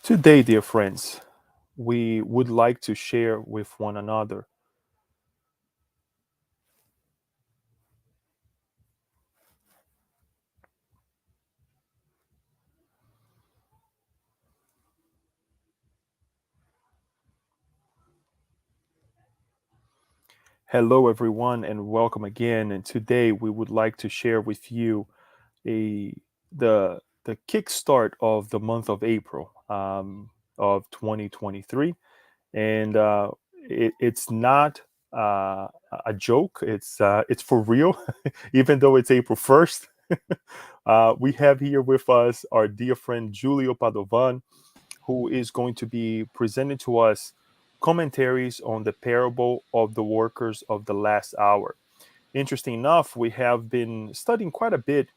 Today, dear friends, we would like to share with one another. Hello, everyone, and welcome again. And today, we would like to share with you a the kickstart of the month of April of 2023, and it's not a joke. It's for real, even though it's April 1st. We have here with us our dear friend Julio Padovan, who is going to be presenting to us commentaries on the parable of the workers of the last hour. Interesting enough, we have been studying quite a bit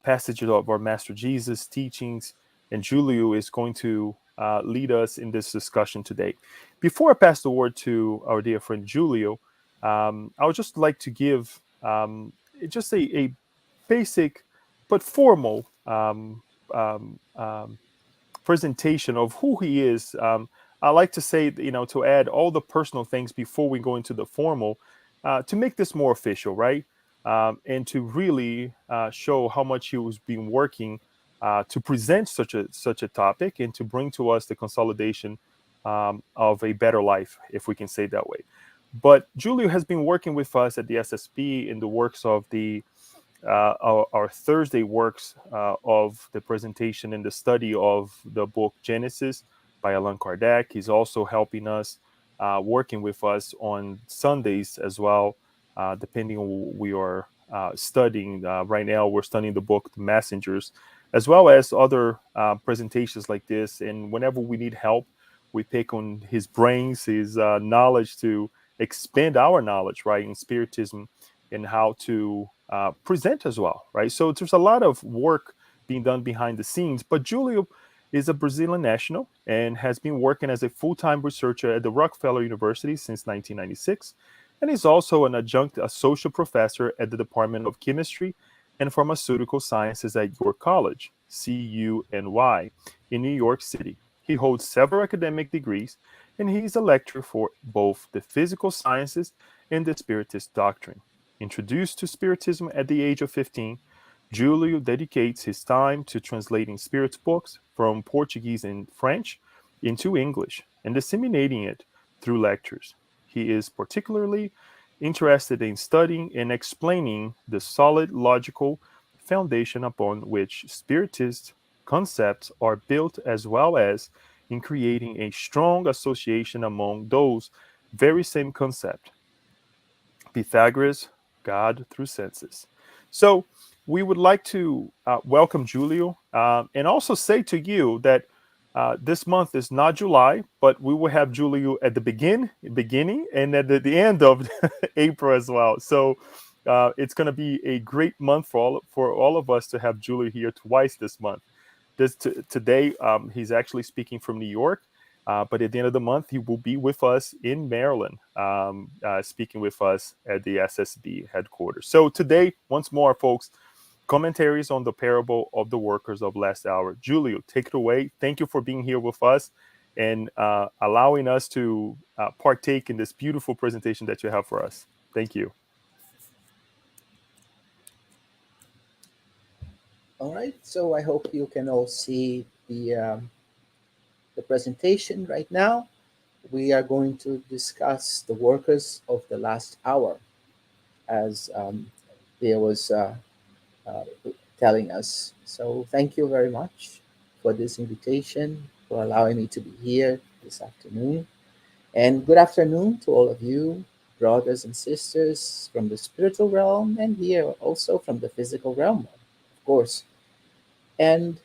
passages of our Master Jesus' teachings, and Julio is going to lead us in this discussion today. Before I pass the word to our dear friend Julio, I would just like to give just a basic but formal presentation of who he is. I like to say, to add all the personal things before we go into the formal, to make this more official, right? And to really show how much he was been working to present such a topic and to bring to us the consolidation of a better life, if we can say it that way. But Julio has been working with us at the SSP in the works of our Thursday works of the presentation and the study of the book Genesis by Allan Kardec. He's also helping us, working with us on Sundays as well, depending on what we are studying. Right now, we're studying the book The Messengers, as well as other presentations like this. And whenever we need help, we pick on his brains, his knowledge to expand our knowledge, right, in Spiritism and how to present as well, right? So there's a lot of work being done behind the scenes. But Julio is a Brazilian national and has been working as a full-time researcher at the Rockefeller University since 1996. And he's also an adjunct associate professor at the Department of Chemistry and Pharmaceutical Sciences at York College, CUNY, in New York City. He holds several academic degrees, and he's a lecturer for both the physical sciences and the Spiritist doctrine. Introduced to Spiritism at the age of 15, Julio dedicates his time to translating Spirit's books from Portuguese and French into English and disseminating it through lectures. He is particularly interested in studying and explaining the solid logical foundation upon which Spiritist concepts are built, as well as in creating a strong association among those very same concepts. Pythagoras, God through senses. So we would like to welcome Julio and also say to you that this month is not July, but we will have Julio at the beginning and at the end of April as well. So it's going to be a great month for all of us to have Julio here twice this month. Today, he's actually speaking from New York, but at the end of the month, he will be with us in Maryland, speaking with us at the SSB headquarters. So today, once more, folks, commentaries on the parable of the workers of last hour. Julio, take it away. Thank you for being here with us and allowing us to partake in this beautiful presentation that you have for us. Thank you. All right, so I hope you can all see the presentation right now. We are going to discuss the workers of the last hour, as Leah was uh, telling us. So thank you very much for this invitation, for allowing me to be here this afternoon. And good afternoon to all of you, brothers and sisters from the spiritual realm, and here also from the physical realm, of course. And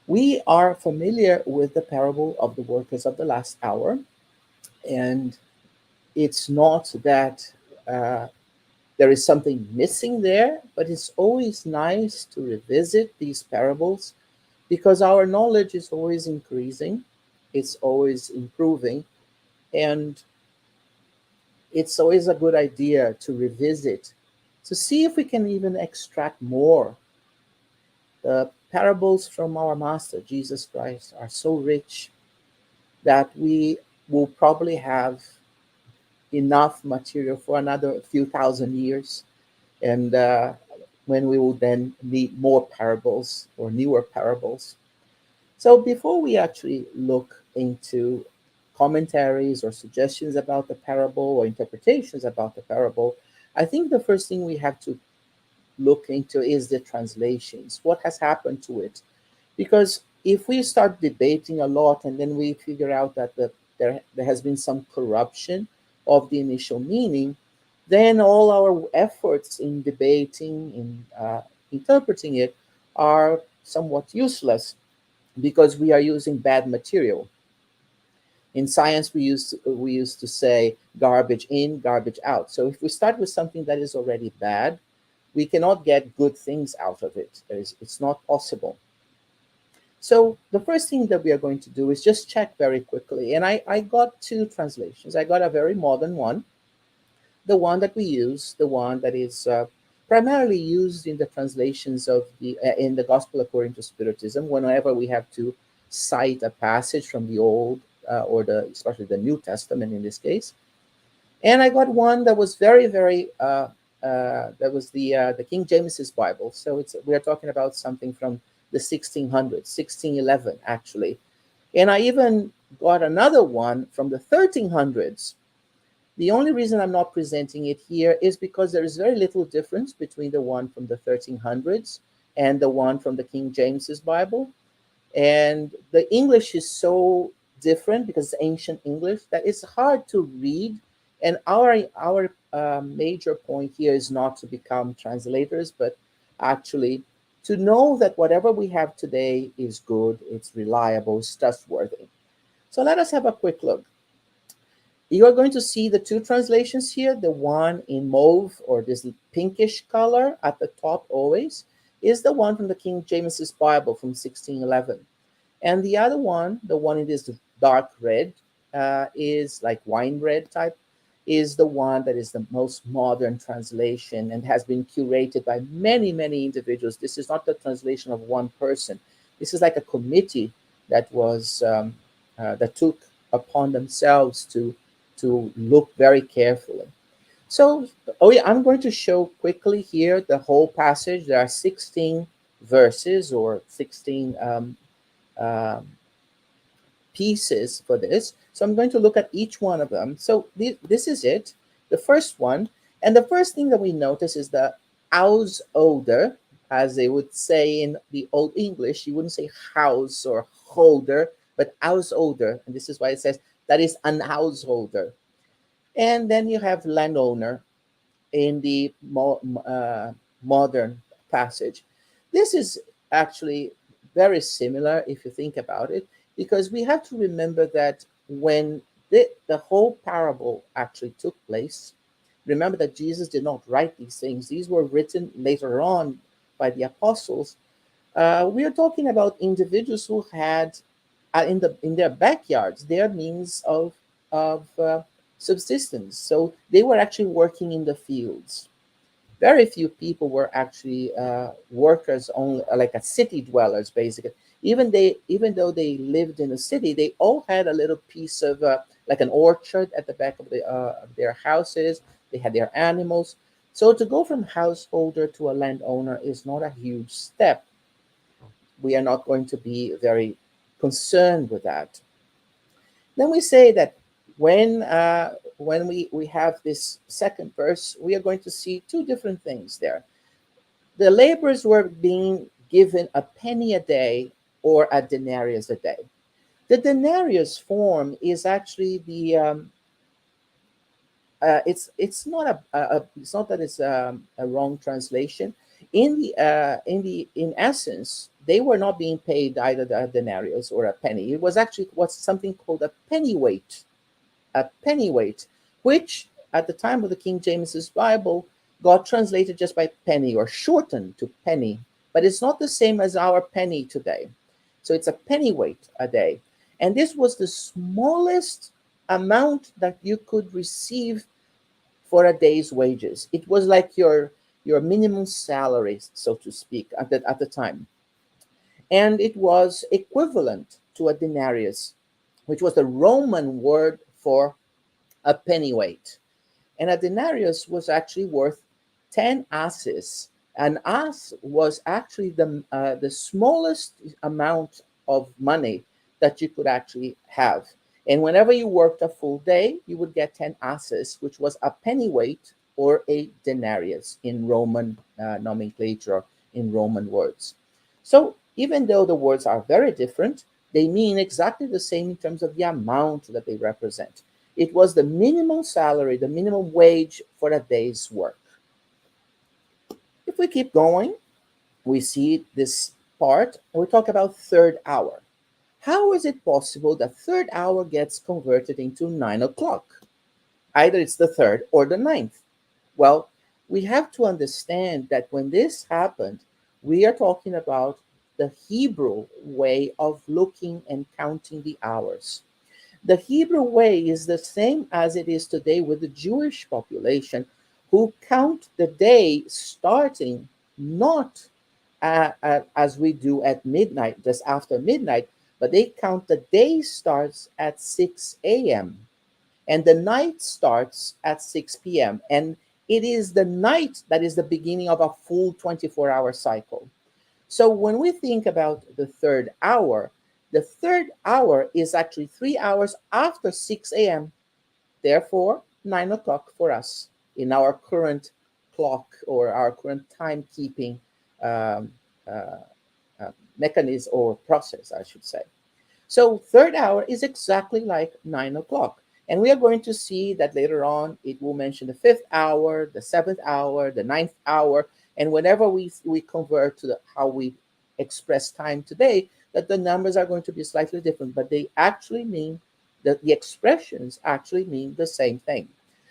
we are familiar with the parable of the workers of the last hour, and it's not that there is something missing there, but it's always nice to revisit these parables because our knowledge is always increasing, it's always improving, and it's always a good idea to revisit to see if we can even extract more. The parables from our Master, Jesus Christ, are so rich that we will probably have enough material for another few thousand years. And when we will then need more parables or newer parables. So before we actually look into commentaries or suggestions about the parable or interpretations about the parable, I think the first thing we have to look into is the translations. What has happened to it? Because if we start debating a lot and then we figure out that there has been some corruption of the initial meaning, then all our efforts in debating, in interpreting it, are somewhat useless because we are using bad material. In science, we used to say garbage in, garbage out. So if we start with something that is already bad, we cannot get good things out of it. It's not possible. So the first thing that we are going to do is just check very quickly. And I got two translations. I got a very modern one, the one that we use, the one that is primarily used in the translations of the in the Gospel according to Spiritism. Whenever we have to cite a passage from the Old or the especially the New Testament in this case, and I got one that was very that was the King James's Bible. So it's we are talking about something from the 1600s, 1611 actually, and I even got another one from the 1300s. The only reason I'm not presenting it here is because there is very little difference between the one from the 1300s and the one from the King James's Bible. And the English is so different because it's ancient English that it's hard to read. And our major point here is not to become translators, but actually to know that whatever we have today is good, it's reliable, it's trustworthy. So let us have a quick look. You are going to see the two translations here. The one in mauve or this pinkish color at the top always is the one from the King James's Bible from 1611. And the other one, the one in this dark red, is like wine red type, is the one that is the most modern translation and has been curated by many individuals. This is not the translation of one person. This is like a committee that was that took upon themselves to look very carefully. So, oh yeah, I'm going to show quickly here the whole passage. There are 16 verses or 16 um, pieces for this. So I'm going to look at each one of them. So this is it, the first one. And the first thing that we notice is the house odor, as they would say in the Old English. You wouldn't say house or holder, but house odor. And this is why it says that is an householder. And then you have landowner in the modern passage. This is actually very similar if you think about it, because we have to remember that when the whole parable actually took place, remember that Jesus did not write these things, these were written later on by the apostles. We are talking about individuals who had in their backyards their means of subsistence. So they were actually working in the fields. Very few people were actually workers only, like a city dwellers, basically. Even though they lived in a city, they all had a little piece of like an orchard at the back of their houses. They had their animals. So to go from householder to a landowner is not a huge step. We are not going to be very concerned with that. Then we say that when we have this second verse, we are going to see two different things there. The laborers were being given a penny a day or a denarius a day. The denarius form is actually the it's not it's not that it's a wrong translation. In essence, they were not being paid either the denarius or a penny. It was actually what's something called a pennyweight, which at the time of the King James's Bible got translated just by penny or shortened to penny, but it's not the same as our penny today. So it's a pennyweight a day. And this was the smallest amount that you could receive for a day's wages. It was like your minimum salary, so to speak, at the time. and it was equivalent to a denarius, which was the Roman word for a pennyweight. And a denarius was actually worth 10 asses. An ass was actually the smallest amount of money that you could actually have. And whenever you worked a full day, you would get 10 asses, which was a pennyweight or a denarius in Roman nomenclature, in Roman words. So even though the words are very different, they mean exactly the same in terms of the amount that they represent. It was the minimum salary, the minimum wage for a day's work. If we keep going, we see this part, and we talk about third hour. How is it possible that third hour gets converted into 9 o'clock? Either it's the third or the ninth. Well, we have to understand that when this happened, we are talking about the Hebrew way of looking and counting the hours. The Hebrew way is the same as it is today with the Jewish population, who count the day starting not as we do at midnight, just after midnight, but they count the day starts at 6 a.m. and the night starts at 6 p.m. And it is the night that is the beginning of a full 24-hour cycle. So when we think about the third hour is actually 3 hours after 6 a.m., therefore 9 o'clock for us in our current clock or our current timekeeping um, uh, mechanism or process, I should say. So third hour is exactly like 9 o'clock. And we are going to see that later on it will mention the fifth hour, the seventh hour, the ninth hour. And whenever we convert to how we express time today, that the numbers are going to be slightly different, but they actually mean that the expressions actually mean the same thing.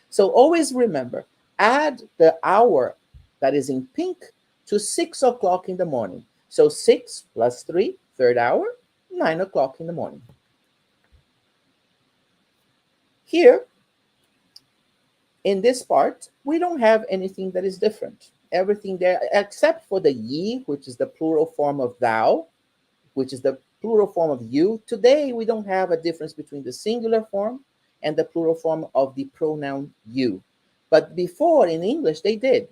So always remember, add the hour that is in pink to 6 o'clock in the morning. So 6 plus 3, third hour, 9 o'clock in the morning. Here, in this part, we don't have anything that is different. Everything there, except for the ye, which is the plural form of thou, which is the plural form of you. Today, we don't have a difference between the singular form and the plural form of the pronoun you. But before in English, they did.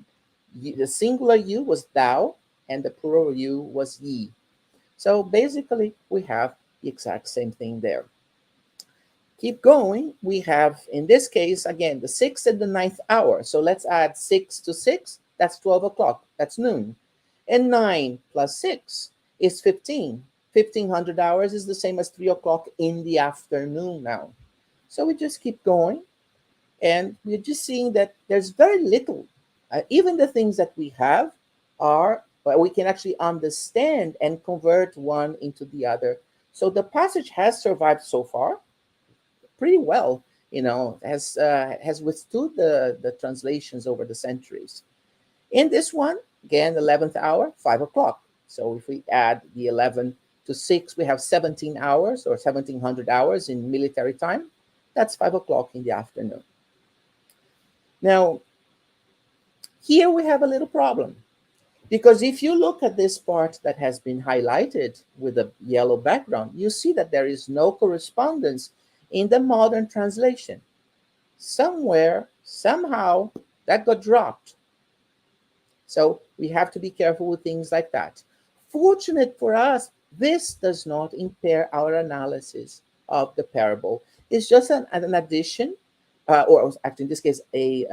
The singular you was thou, and the plural you was ye. So basically, we have the exact same thing there. Keep going. We have, in this case, again, the sixth and the ninth hour. So let's add 6 to 6. That's 12 o'clock. That's noon. And 9 plus 6 is 15. 1500 hours is the same as 3 o'clock in the afternoon now. So we just keep going. And we're just seeing that there's very little. Even the things that we have are, well, we can actually understand and convert one into the other. So the passage has survived so far pretty well, has withstood the translations over the centuries. In this one, again, 11th hour, 5 o'clock. So if we add the 11 to 6, we have 17 hours or 1700 hours in military time. That's 5 o'clock in the afternoon. Now, here we have a little problem because if you look at this part that has been highlighted with a yellow background, you see that there is no correspondence in the modern translation. Somewhere, somehow, that got dropped. So we have to be careful with things like that. Fortunate for us, this does not impair our analysis of the parable. It's just an addition, or actually in this case, a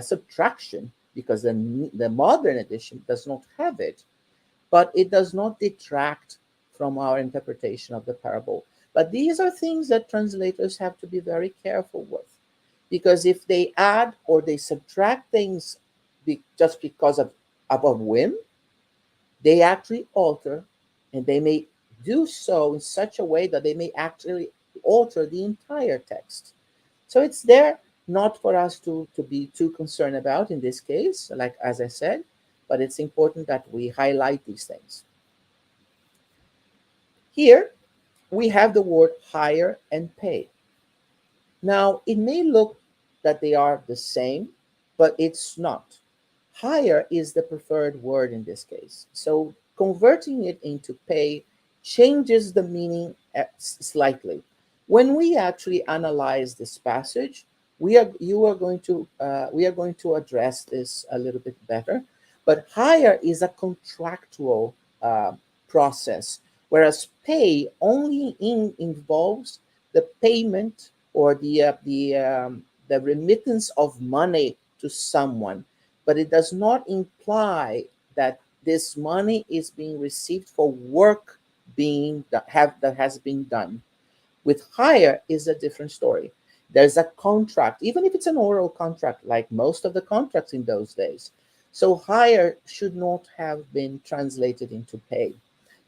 subtraction, because the modern edition does not have it, but it does not detract from our interpretation of the parable. But these are things that translators have to be very careful with, because if they add or they subtract things just because of a whim, they actually alter, and they may do so in such a way that they may actually alter the entire text. So it's there not for us to be too concerned about in this case, like as I said, but it's important that we highlight these things. Here we have the word hire and pay. Now, it may look that they are the same, but it's not. Hire is the preferred word in this case. So converting it into pay changes the meaning slightly. When we actually analyze this passage, we are going to address this a little bit better. But hire is a contractual process, whereas pay only involves the payment or the remittance of money to someone, but it does not imply that this money is being received for work that has been done. With hire is a different story. There's a contract, even if it's an oral contract, like most of the contracts in those days. So hire should not have been translated into pay.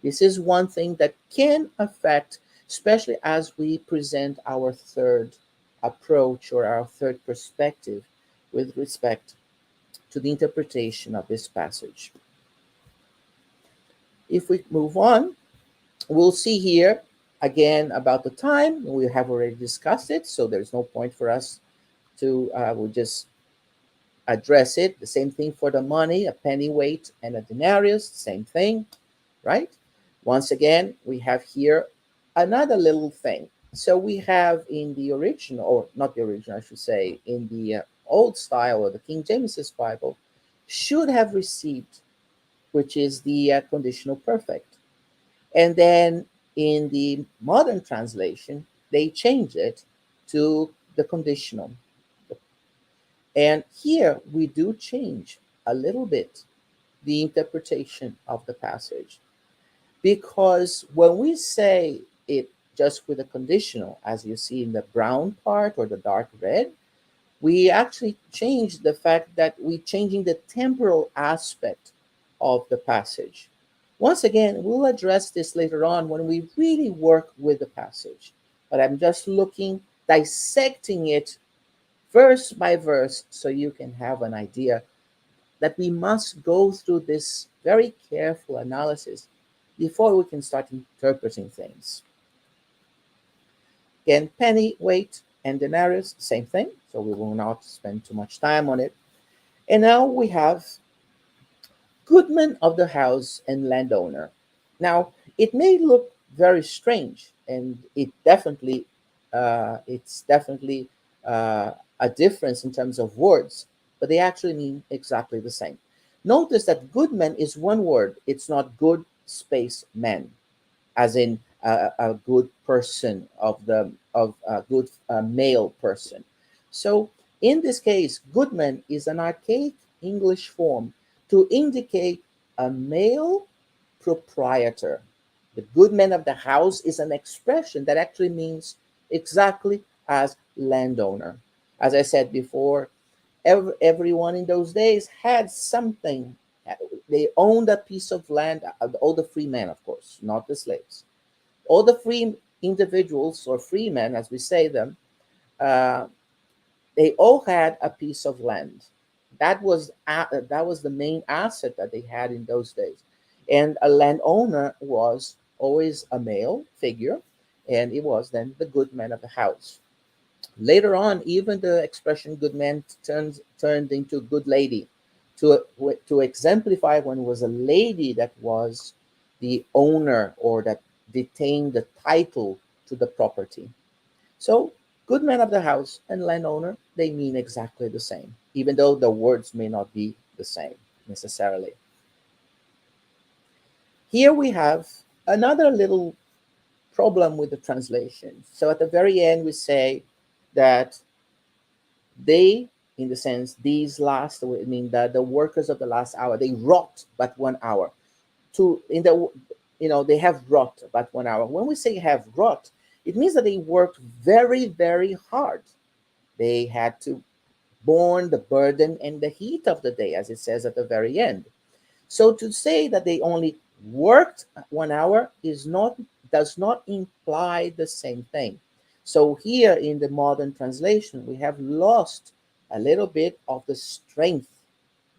This is one thing that can affect, especially as we present our third approach or our third perspective with respect to the interpretation of this passage. If we move on, we'll see here again about the time. We have already discussed it, so there's no point for us to, we'll just address it. The same thing for the money, a pennyweight and a denarius, same thing, right? Once again, we have here another little thing. So we have in the original, or not the original, I should say, in the old style or the King James's Bible, should have received, which is the conditional perfect. And then in the modern translation, they change it to the conditional. And here we do change a little bit the interpretation of the passage. Because when we say it just with a conditional, as you see in the brown part or the dark red, we actually change the fact that we're changing the temporal aspect of the passage. Once again, we'll address this later on when we really work with the passage. But I'm just dissecting it verse by verse so you can have an idea that we must go through this very careful analysis before we can start interpreting things. Again, penny, weight, and denarius, same thing. So we will not spend too much time on it. And now we have goodman of the house and landowner. Now, it may look very strange, and it's definitely a difference in terms of words, but they actually mean exactly the same. Notice that goodman is one word; it's not good space man, as in a good person of a good male person. So in this case, goodman is an archaic English form to indicate a male proprietor. The goodman of the house is an expression that actually means exactly as landowner. As I said before, everyone in those days had something. They owned a piece of land, all the free men, of course, not the slaves. All the free individuals or free men, as we say them, uh, they all had a piece of land. That was the main asset that they had in those days, and a landowner was always a male figure, and it was then the good man of the house. Later on, even the expression "good man" turned into "good lady," to exemplify when it was a lady that was the owner or that detained the title to the property. So, good man of the house and landowner, they mean exactly the same, even though the words may not be the same necessarily. Here we have another little problem with the translation. So, at the very end, we say that they, in the sense, these last, I mean, the workers of the last hour, they wrought but 1 hour. In the, they have wrought but 1 hour. When we say have wrought, it means that they worked very, very hard. They had to borne the burden and the heat of the day, as it says at the very end. So to say that they only worked 1 hour does not imply the same thing. So here in the modern translation, we have lost a little bit of the strength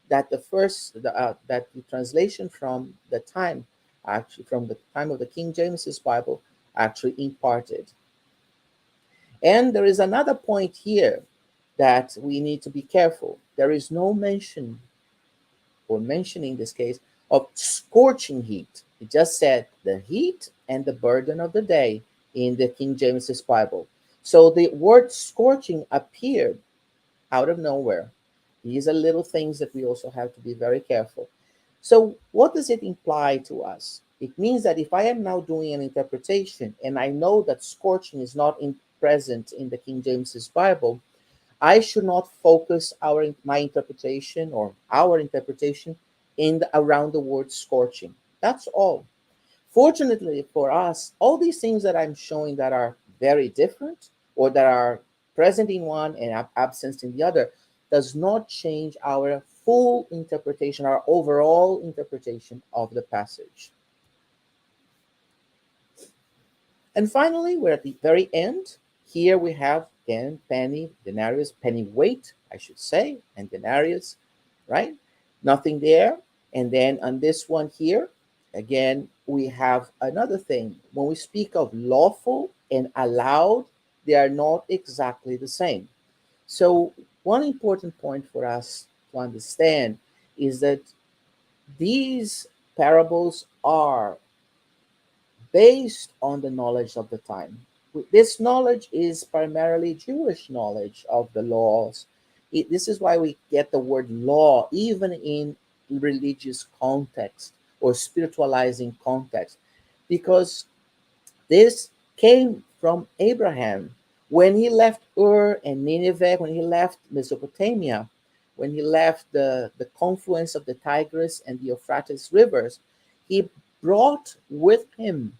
that that the translation from the time, actually from the time of the King James's Bible, actually imparted. And there is another point here that we need to be careful. There is no mention, or mention in this case, of scorching heat. It just said the heat and the burden of the day in the King James's Bible. So the word scorching appeared out of nowhere. These are little things that we also have to be very careful. So, what does it imply to us? It means that if I am now doing an interpretation and I know that scorching is not present in the King James's Bible, I should not focus my interpretation or our interpretation around the word scorching. That's all. Fortunately for us, all these things that I'm showing that are very different or that are present in one and absent in the other does not change our full interpretation, our overall interpretation of the passage. And finally, we're at the very end. Here we have again penny, denarius, penny weight, I should say, and denarius, right? Nothing there. And then on this one here, again, we have another thing. When we speak of lawful and allowed, they are not exactly the same. So, one important point for us to understand is that these parables are based on the knowledge of the time. This knowledge is primarily Jewish knowledge of the laws. This is why we get the word law even in religious context or spiritualizing context, because this came from Abraham when he left Ur and Nineveh, when he left Mesopotamia, when he left the confluence of the Tigris and the Euphrates rivers. He brought with him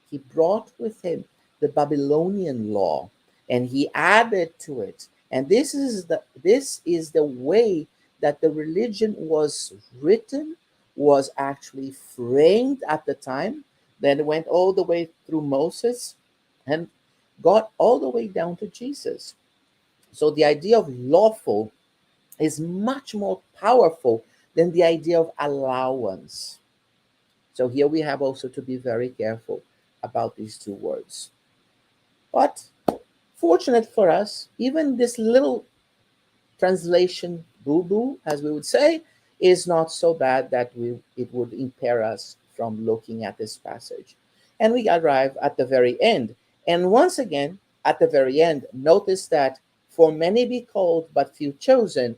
he brought with him the Babylonian law and he added to it. And this is the way that the religion was written, was actually framed at the time. Then it went all the way through Moses and got all the way down to Jesus. So the idea of lawful is much more powerful than the idea of allowance. So here we have also to be very careful about these two words. But fortunate for us, even this little translation boo boo, as we would say, is not so bad that it would impair us from looking at this passage. And we arrive at the very end. And once again, at the very end, notice that for many be called, but few chosen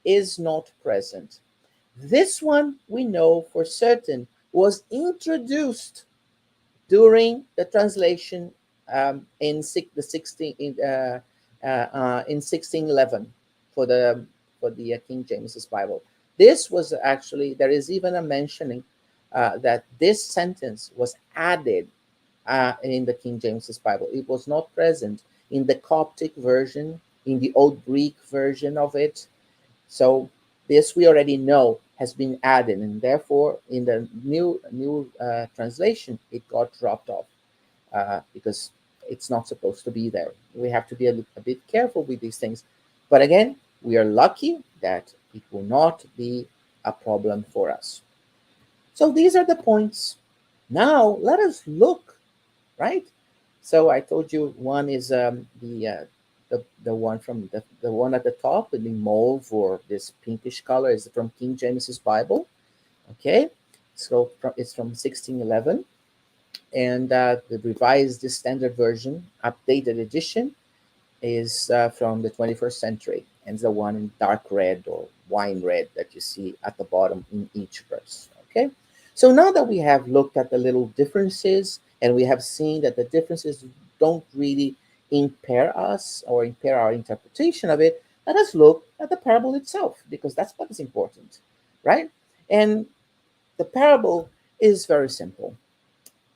is not present. This one we know for certain was introduced during the translation the 16 in 1611 for the King James's Bible. This was actually there is even a mentioning that this sentence was added in the King James's Bible. It was not present in the Coptic version, in the Old Greek version of it. So this we already know has been added, and therefore in the new translation it got dropped off because it's not supposed to be there. We have to be a bit careful with these things. But again, we are lucky that it will not be a problem for us. So these are the points. Now let us look, right? So I told you one is the one from the one at the top with the mauve or this pinkish color is from King James's Bible. Okay, so it's from 1611, and the revised standard version, updated edition, is from the 21st century, and the one in dark red or wine red that you see at the bottom in each verse. Okay, so now that we have looked at the little differences and we have seen that the differences don't really impair us or impair our interpretation of it, let us look at the parable itself because that's what is important, right? And the parable is very simple.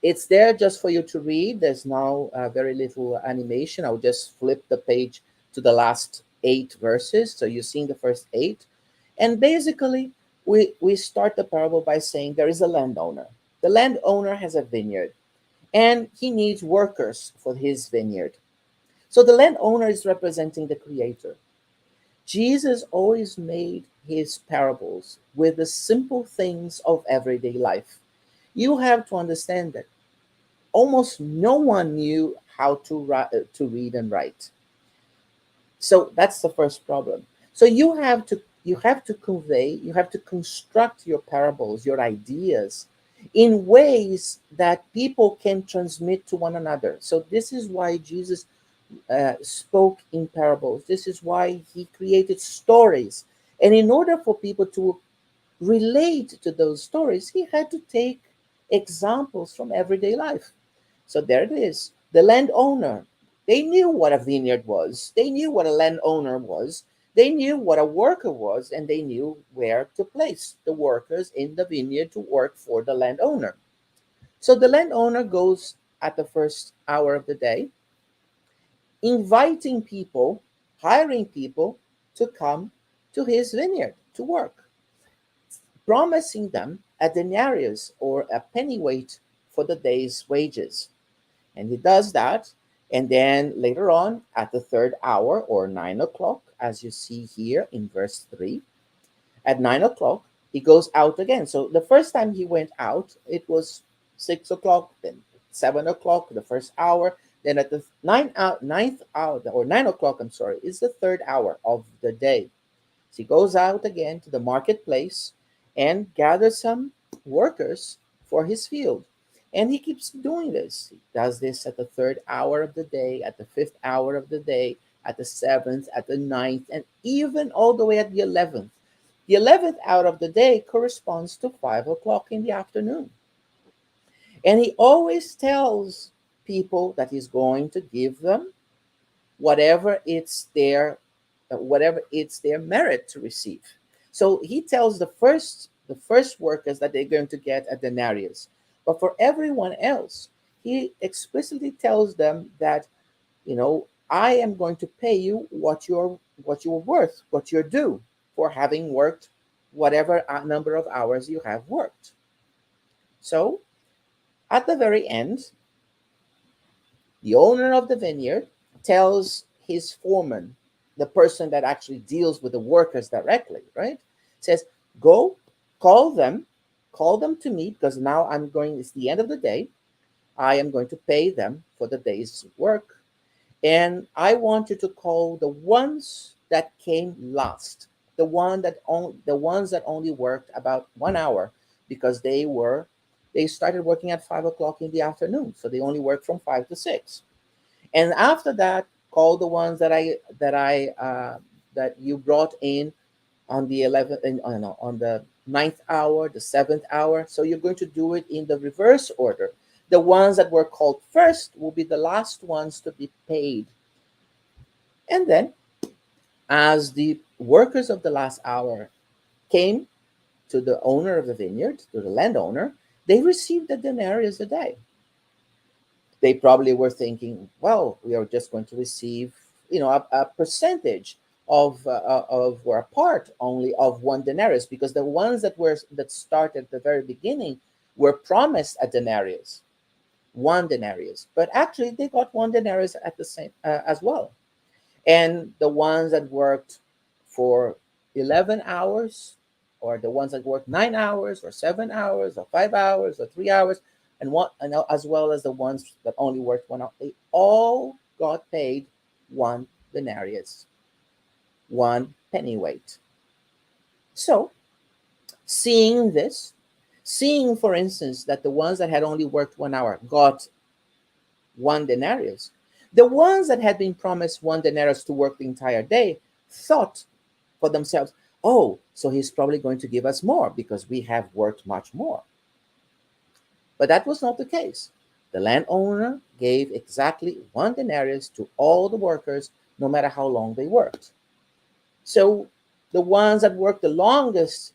It's there just for you to read. There's now very little animation. I'll just flip the page to the last 8 verses. So you've seen the first 8. And basically, we start the parable by saying there is a landowner. The landowner has a vineyard and he needs workers for his vineyard. So the landowner is representing the creator. Jesus always made his parables with the simple things of everyday life. You have to understand that almost no one knew how to read and write. So that's the first problem. So you have You have to convey, you have to construct your parables, your ideas, in ways that people can transmit to one another. So, this is why Jesus spoke in parables. This is why he created stories. And in order for people to relate to those stories, he had to take examples from everyday life. So there it is. The landowner, they knew what a vineyard was, they knew what a landowner was, they knew what a worker was, and they knew where to place the workers in the vineyard to work for the landowner. So the landowner goes at the first hour of the day, inviting people, hiring people to come to his vineyard to work, promising them a denarius or a pennyweight for the day's wages. And he does that. And then later on, at the third hour or 9 o'clock, as you see here in verse 3, at 9 o'clock, he goes out again. So the first time he went out, it was 6 o'clock, then 7 o'clock, the first hour. Then at the ninth hour, or 9 o'clock, I'm sorry, is the third hour of the day. So he goes out again to the marketplace and gathers some workers for his field. And he keeps doing this. He does this at the third hour of the day, at the fifth hour of the day, at the seventh, at the ninth, and even all the way at the 11th. The 11th hour of the day corresponds to 5 o'clock in the afternoon. And he always tells people that he's going to give them whatever it's their merit to receive. So he tells the first workers that they're going to get a denarius. But for everyone else, he explicitly tells them that, I am going to pay you what you're worth, what you're due for having worked whatever number of hours you have worked. So at the very end, the owner of the vineyard tells his foreman, the person that actually deals with the workers directly, right? Says, go, call them, call them to me, because now it's the end of the day. I am going to pay them for the day's work. And I want you to call the ones that came last, the ones that only worked about 1 hour, because they started working at 5 o'clock in the afternoon. So they only worked from 5 to 6. And after that, call the ones that you brought in on the 11th, and no, on the ninth hour, the seventh hour. So you're going to do it in the reverse order. The ones that were called first will be the last ones to be paid. And then, as the workers of the last hour came to the owner of the vineyard, to the landowner, they received the denarius a day. They probably were thinking, well, we are just going to receive, a percentage of or a part only of one denarius, because the ones that started at the very beginning were promised a denarius, one denarius, but actually they got one denarius at the same as well. And the ones that worked for 11 hours, or the ones that worked 9 hours or 7 hours or 5 hours or 3 hours, and as well as the ones that only worked 1 hour, they all got paid one denarius, one pennyweight. So, seeing this, seeing, for instance, that the ones that had only worked 1 hour got one denarius, the ones that had been promised one denarius to work the entire day thought for themselves, oh, so he's probably going to give us more because we have worked much more. But that was not the case. The landowner gave exactly one denarius to all the workers, no matter how long they worked. So the ones that worked the longest,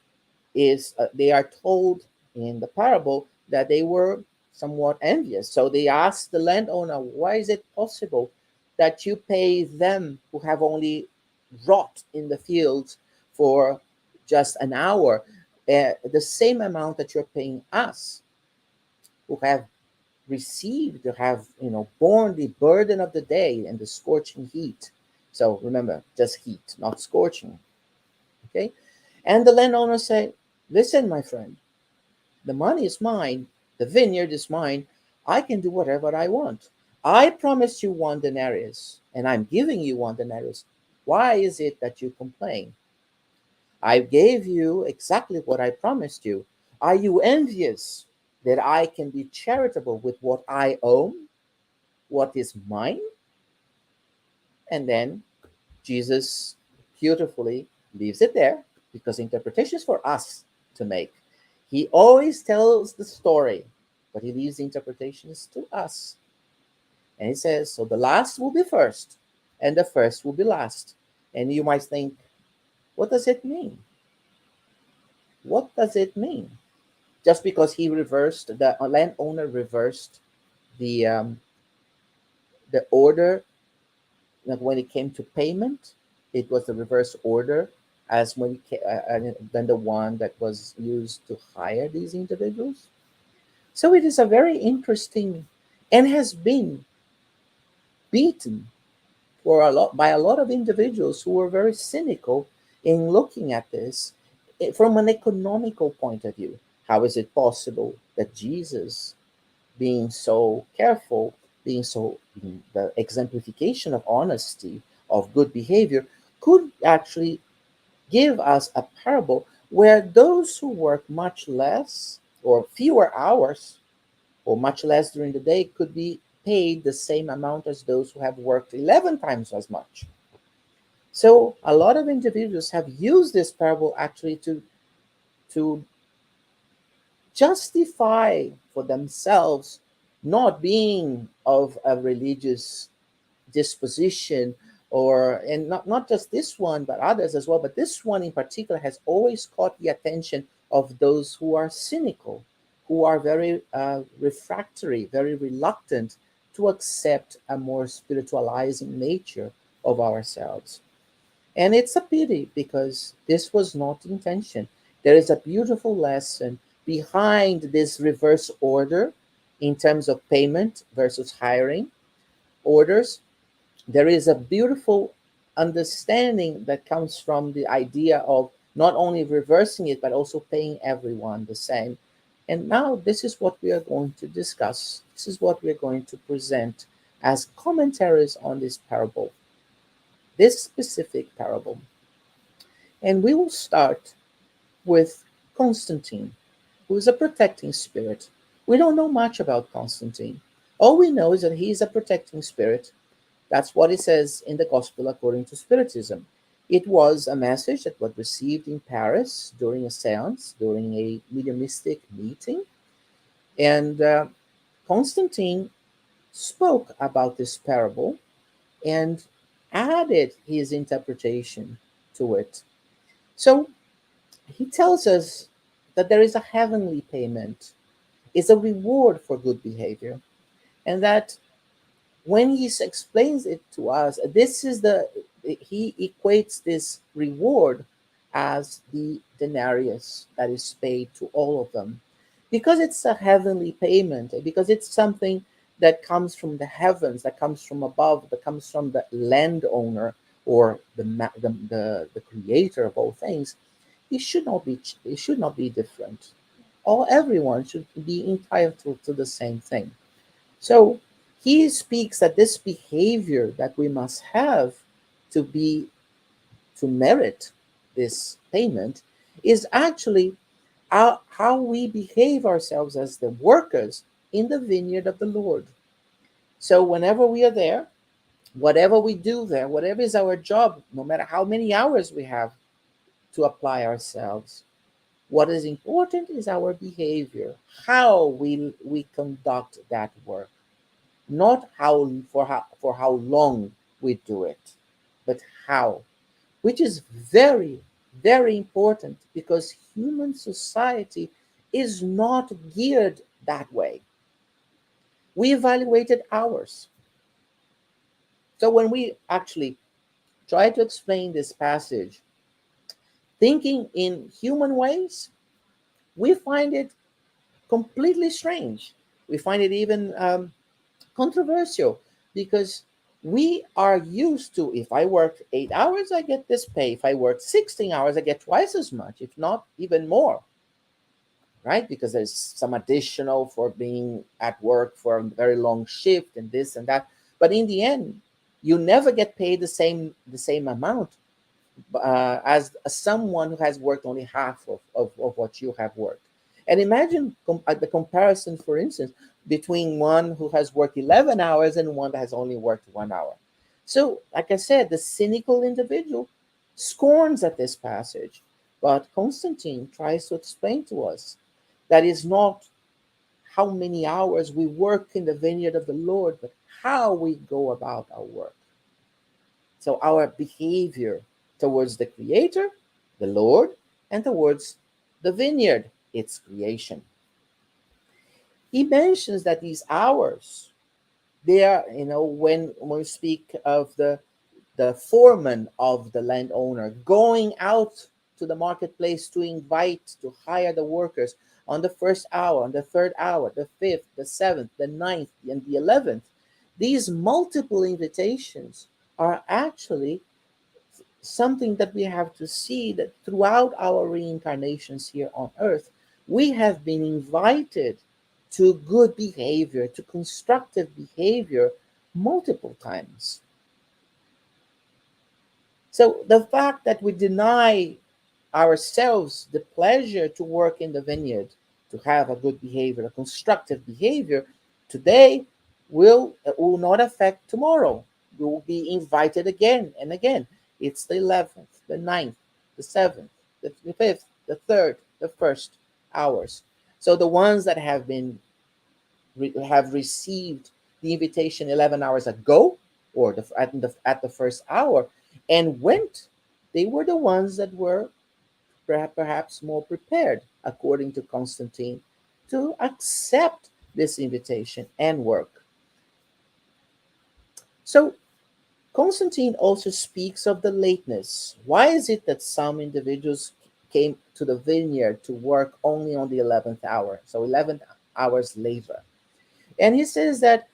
they are told in the parable that they were somewhat envious. So they asked the landowner, why is it possible that you pay them who have only wrought in the fields for just an hour the same amount that you're paying us, who have received, who have borne the burden of the day and the scorching heat. So remember, just heat, not scorching. Okay. And the landowner said, listen, my friend, the money is mine, the vineyard is mine, I can do whatever I want. I promised you one denarius, and I'm giving you one denarius. Why is it that you complain? I gave you exactly what I promised you. Are you envious that I can be charitable with what I own, what is mine? And then Jesus beautifully leaves it there because interpretation is for us to make. He always tells the story, but he leaves the interpretations to us. And he says, so the last will be first, and the first will be last. And you might think, what does it mean? What does it mean? Just because he reversed, the landowner reversed the order, like when it came to payment, it was the reverse order as when than the one that was used to hire these individuals. So it is a very interesting and has been beaten for a lot by a lot of individuals who were very cynical in looking at this from an economical point of view. How is it possible that Jesus, being so careful, being so the exemplification of honesty, of good behavior, could actually give us a parable where those who work much less or fewer hours or much less during the day could be paid the same amount as those who have worked 11 times as much. So a lot of individuals have used this parable actually to justify for themselves not being of a religious disposition, or and not just this one but others as well, but this one in particular has always caught the attention of those who are cynical, who are very refractory, very reluctant to accept a more spiritualizing nature of ourselves. And it's a pity because this was not the intention. There is a beautiful lesson behind this reverse order in terms of payment versus hiring orders. There is a beautiful understanding that comes from the idea of not only reversing it, but also paying everyone the same. And now, this is what we are going to discuss. This is what we're going to present as commentaries on this parable, this specific parable. And we will start with Constantine, who is a protecting spirit. We don't know much about Constantine. All we know is that he is a protecting spirit. That's what it says in the Gospel according to Spiritism. It was a message that was received in Paris during a seance, during a mediumistic meeting. And Constantine spoke about this parable and added his interpretation to it. So he tells us that there is a heavenly payment, is a reward for good behavior, and that when he explains it to us, this is the he equates this reward as the denarius that is paid to all of them, because it's a heavenly payment, because it's something that comes from the heavens, that comes from above, that comes from the landowner or the creator of all things. It should not be different. All Everyone should be entitled to the same thing. So he speaks that this behavior that we must have to be to merit this payment is actually how we behave ourselves as the workers in the vineyard of the Lord. So whenever we are there, whatever we do there, whatever is our job, no matter how many hours we have to apply ourselves, what is important is our behavior, how we conduct that work, not how long we do it, but how, which is very, very important because human society is not geared that way. We evaluated ours. So when we actually try to explain this passage, thinking in human ways, we find it completely strange. We find it even controversial because we are used to, if I work 8 hours, I get this pay. If I work 16 hours, I get twice as much, if not even more, right? Because there's some additional for being at work for a very long shift and this and that. But in the end, you never get paid the same amount. as someone who has worked only half of what you have worked. And imagine the comparison, for instance, between one who has worked 11 hours and one that has only worked 1 hour. So, like I said, the cynical individual scorns at this passage, but Constantine tries to explain to us that is not how many hours we work in the vineyard of the Lord, but how we go about our work. So our behavior towards the Creator, the Lord, and towards the vineyard, its creation. He mentions that these hours, they are, when we speak of the foreman of the landowner going out to the marketplace to invite, to hire the workers on the first hour, on the third hour, the fifth, the seventh, the ninth, and the 11th, these multiple invitations are actually something that we have to see, that throughout our reincarnations here on earth, we have been invited to good behavior, to constructive behavior multiple times. So the fact that we deny ourselves the pleasure to work in the vineyard, to have a good behavior, a constructive behavior, today will not affect tomorrow. We will be invited again and again. It's the 11th, the ninth, the 7th, the 5th, the 3rd, the 1st hours. So the ones that have received the invitation 11 hours ago, or at the first hour, and went, they were the ones that were perhaps more prepared, according to Constantine, to accept this invitation and work. So Constantine also speaks of the lateness. Why is it that some individuals came to the vineyard to work only on the 11th hour, so 11 hours later? And he says that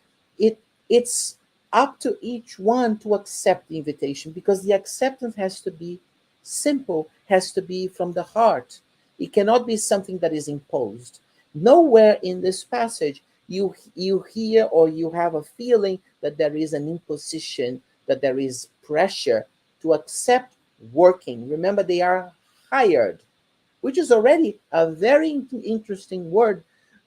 it's up to each one to accept the invitation, because the acceptance has to be simple, has to be from the heart. It cannot be something that is imposed. Nowhere in this passage you hear or you have a feeling that there is an imposition, that there is pressure to accept working. Remember, they are hired, which is already a very interesting word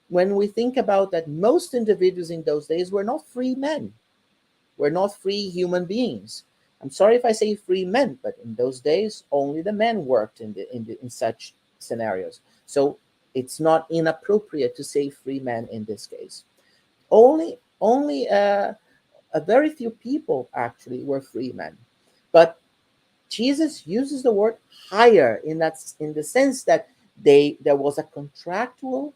when we think about that most individuals in those days were not free men, were not free human beings. I'm sorry if I say free men, but in those days only the men worked in such scenarios. So it's not inappropriate to say free men in this case. Only a very few people actually were free men, but Jesus uses the word hire in the sense that there was a contractual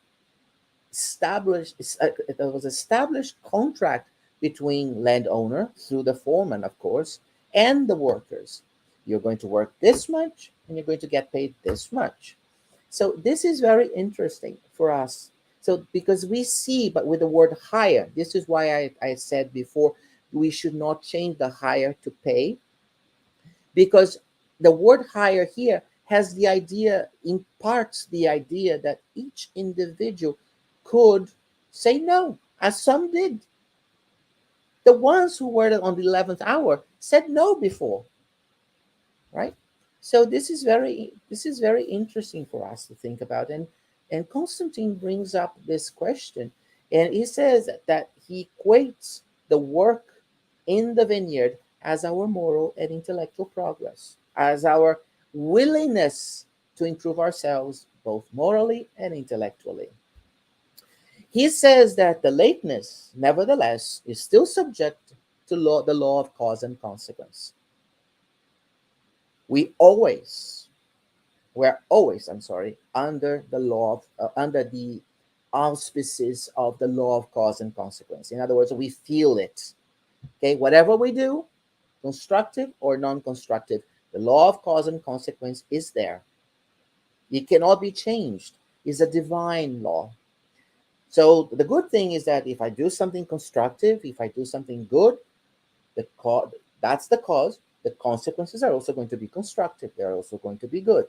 established there was established contract between landowner, through the foreman of course, and the workers. You're going to work this much and you're going to get paid this much. So this is very interesting for us. So because we see, but with the word hire, this is why I said before, we should not change the hire to pay, because the word hire here has the idea, imparts the idea that each individual could say no, as some did. The ones who were on the 11th hour said no before, right? So this is very interesting for us to think about. And Constantine brings up this question, and he says that he equates the work in the vineyard as our moral and intellectual progress, as our willingness to improve ourselves both morally and intellectually. He says that the lateness, nevertheless, is still subject to the law of cause and consequence. We always, we're always, I'm sorry, under the law of, under the auspices of the law of cause and consequence. In other words, we feel it. Okay, whatever we do, constructive or non-constructive, the law of cause and consequence is there. It cannot be changed. It's a divine law. So the good thing is that if I do something constructive, if I do something good, the cause, that's the cause. The consequences are also going to be constructive. They're also going to be good.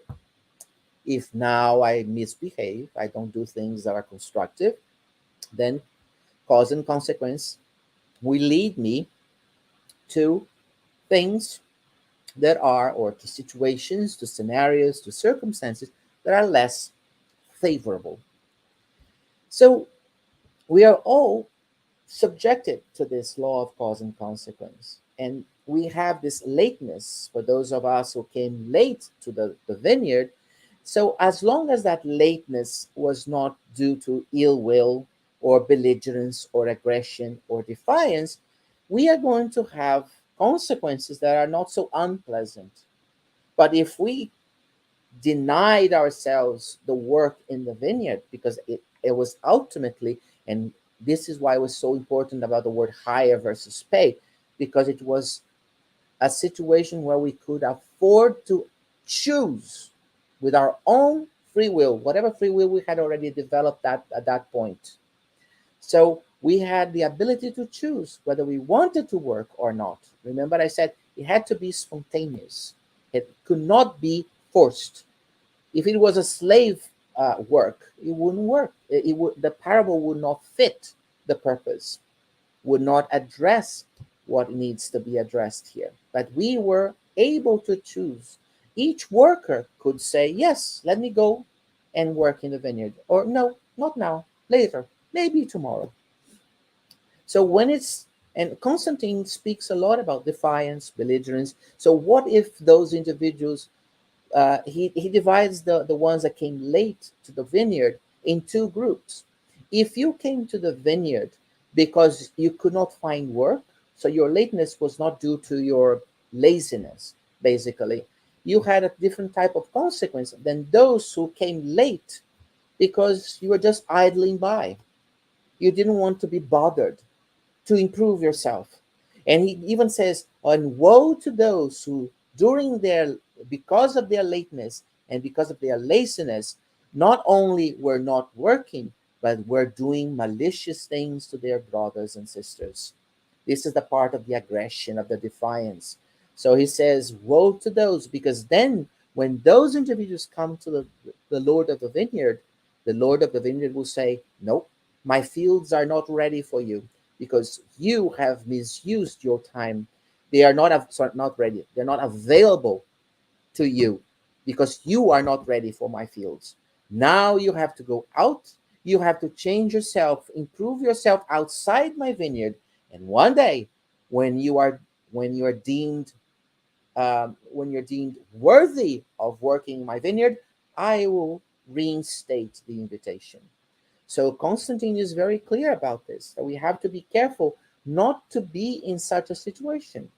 If now I misbehave, I don't do things that are constructive, then cause and consequence will lead me to things that are, or to situations, to scenarios, to circumstances that are less favorable. So we are all subjected to this law of cause and consequence. And we have this lateness for those of us who came late to the vineyard. So, as long as that lateness was not due to ill will or belligerence or aggression or defiance, we are going to have consequences that are not so unpleasant. But if we denied ourselves the work in the vineyard because it was ultimately, and this is why it was so important about the word hire versus pay, because it was a situation where we could afford to choose with our own free will, whatever free will we had already developed at that point. So we had the ability to choose whether we wanted to work or not. Remember, I said it had to be spontaneous, it could not be forced. If it was a slave work, it wouldn't work. It would, the parable would not fit the purpose, would not address what needs to be addressed here. But we were able to choose. Each worker could say, yes, let me go and work in the vineyard. Or no, not now, later, maybe tomorrow. So when it's, and Constantine speaks a lot about defiance, belligerence. So what if those individuals, he divides the ones that came late to the vineyard in two groups. If you came to the vineyard because you could not find work, so your lateness was not due to your laziness, basically, you had a different type of consequence than those who came late because you were just idling by. You didn't want to be bothered to improve yourself. And he even says, and woe to those who, during their, because of their lateness and because of their laziness, not only were not working, but were doing malicious things to their brothers and sisters. This is the part of the aggression, of the defiance. So he says, woe to those, because then when those individuals come to the Lord of the vineyard, the Lord of the vineyard will say, nope, my fields are not ready for you because you have misused your time. They are not, sorry, not ready. They're not available to you because you are not ready for my fields. Now you have to go out. You have to change yourself, improve yourself outside my vineyard. And one day, when you are when you are deemed when you're deemed worthy of working in my vineyard, I will reinstate the invitation. So Constantine is very clear about this, that we have to be careful not to be in such a situation.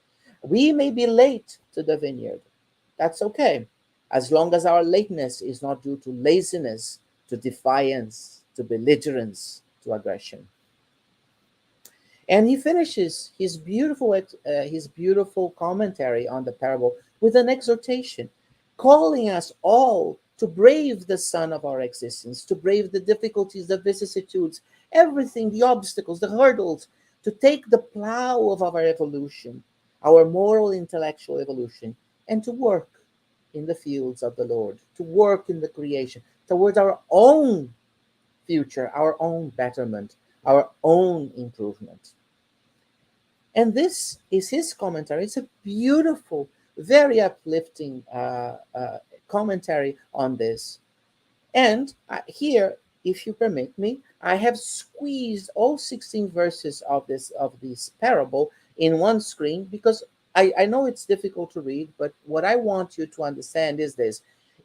We may be late to the vineyard. That's okay, as long as our lateness is not due to laziness, to defiance, to belligerence, to aggression. And he finishes his beautiful commentary on the parable with an exhortation, calling us all to brave the sun of our existence, to brave the difficulties, the vicissitudes, everything, the obstacles, the hurdles, to take the plow of our evolution, our moral, intellectual evolution, and to work in the fields of the Lord, to work in the creation towards our own future, our own betterment, our own improvement. And this is his commentary. It's a beautiful, very uplifting commentary on this. And here, if you permit me, I have squeezed all 16 verses of this parable in one screen because I know it's difficult to read, but what I want you to understand is this.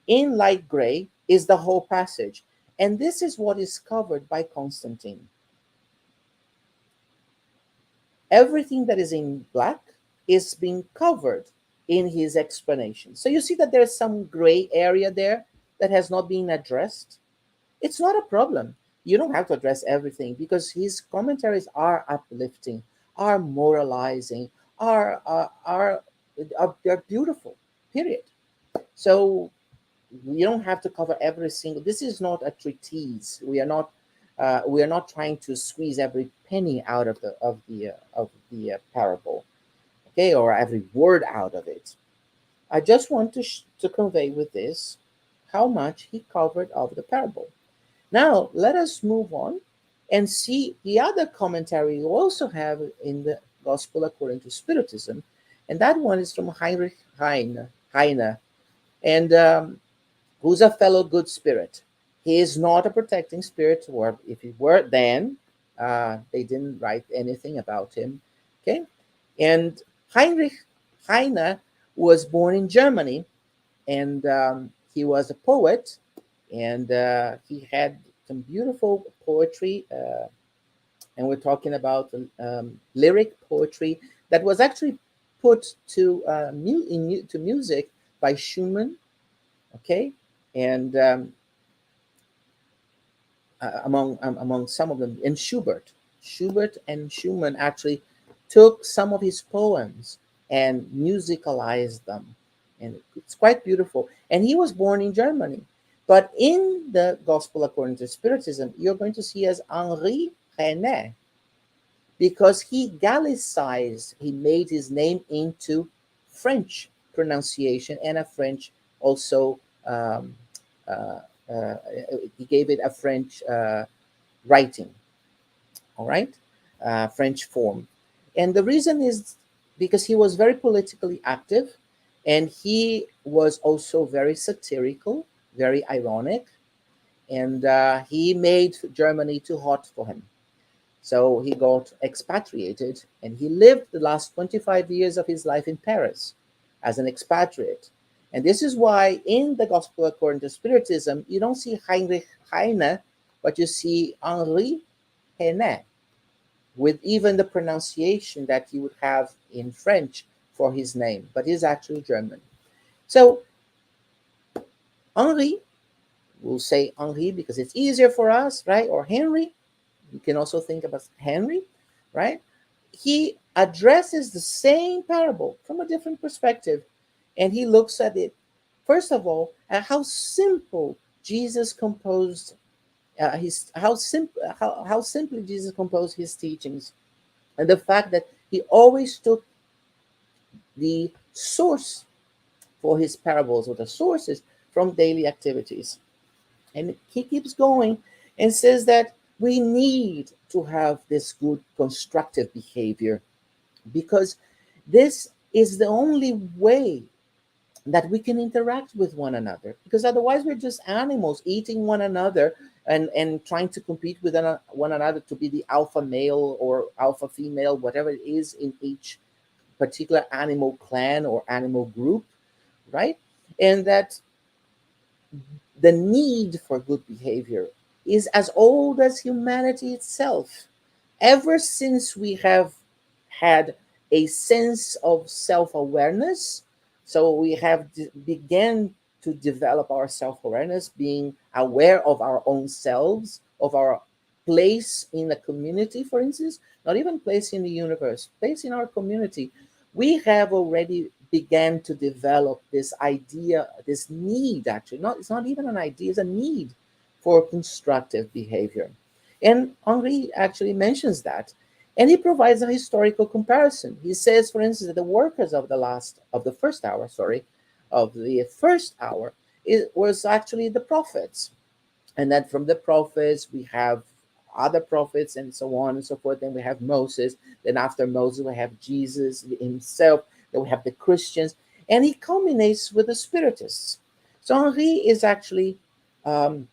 In light gray is the whole passage. And this is what is covered by Constantine. Everything that is in black is being covered in his explanation. So you see that there's some gray area there that has not been addressed. It's not a problem. You don't have to address everything because his commentaries are uplifting, are moralizing, are they're beautiful. Period. So we don't have to cover every single. This is not a treatise. We are not trying to squeeze every penny out of the parable, okay, or every word out of it. I just want to convey with this how much he covered of the parable. Now let us move on and see the other commentary you also have in the Gospel according to Spiritism, And that one is from Heinrich Heine, and who's a fellow good spirit. He is not a protecting spirit, or if he were, then they didn't write anything about him. Okay, and Heinrich Heine was born in Germany, and he was a poet, and he had some beautiful poetry. And we're talking about lyric poetry that was actually put to to music by Schumann. Okay, and among some of them, and Schubert and Schumann actually took some of his poems and musicalized them, and it's quite beautiful. And he was born in Germany, but in the Gospel according to Spiritism, you're going to see as Henri René, because he Gallicized, he made his name into French pronunciation and a French also. Um, uh, uh, he gave it a French writing, all right, French form. And the reason is because he was very politically active, and he was also very satirical, very ironic, and he made Germany too hot for him. So he got expatriated, and he lived the last 25 years of his life in Paris as an expatriate. And this is why in the Gospel according to Spiritism, you don't see Heinrich Heine, but you see Henri Heine, with even the pronunciation that he would have in French for his name, but he's actually German. So Henri, we'll say Henri because it's easier for us, right? Or Henry, you can also think about Henry, right? He addresses the same parable from a different perspective, and he looks at it, first of all, at how simple Jesus composed his how simply Jesus composed his teachings, and the fact that he always took the source for his parables, or the sources, from daily activities. And he keeps going and says that we need to have this good constructive behavior, because this is the only way that we can interact with one another, because otherwise we're just animals eating one another, and trying to compete with one another to be the alpha male or alpha female, whatever it is in each particular animal clan or animal group, right? And that the need for good behavior is as old as humanity itself. Ever since we have had a sense of self awareness, so we have began to develop our self awareness, being aware of our own selves, of our place in the community, for instance, not even place in the universe, place in our community. We have already began to develop this idea, this need, actually, not it's not even an idea, it's a need for constructive behavior. And Henri actually mentions that. And he provides a historical comparison. He says, for instance, that the workers of the first hour, it was actually the prophets. And then from the prophets, we have other prophets and so on and so forth. Then we have Moses. Then after Moses, we have Jesus himself. Then we have the Christians. And he culminates with the Spiritists. So Henri is actually um,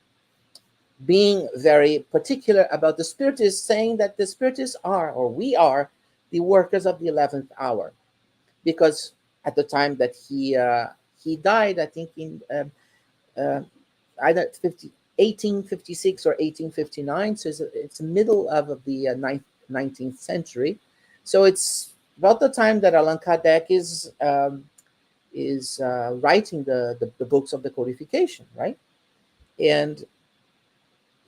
being very particular about the Spiritists, saying that the Spiritists are, or we are, the workers of the 11th hour. Because at the time that he died, I think in uh, either 1856 or 1859, so it's the middle of the 19th century. So it's about the time that Allan Kardec is writing the books of the codification, right? And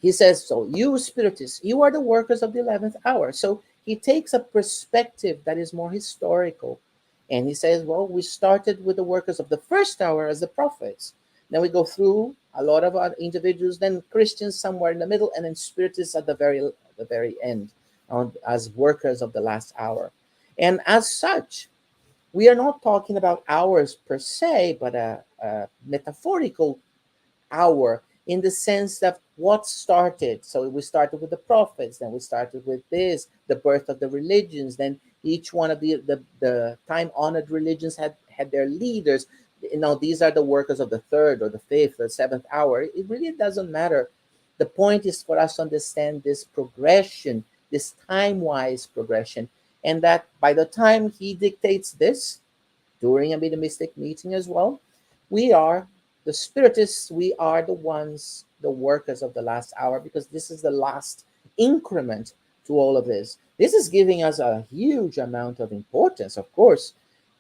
he says, so you spiritists, you are the workers of the 11th hour. So he takes a perspective that is more historical. And he says, well, we started with the workers of the first hour as the prophets. Then we go through a lot of other individuals, then Christians somewhere in the middle, and then spiritists at the very end, as workers of the last hour. And as such, we are not talking about hours per se, but a metaphorical hour, in the sense that what started. So we started with the prophets, then we started with this, the birth of the religions, then Each one of the time-honored religions had their leaders. These are the workers of the third or the fifth or seventh hour. It really doesn't matter. The point is for us to understand this progression, this time-wise progression, and that by the time he dictates this, during a mediumistic meeting as well, we are the spiritists, we are the ones, the workers of the last hour, because this is the last increment to all of this. This is giving us a huge amount of importance, of course,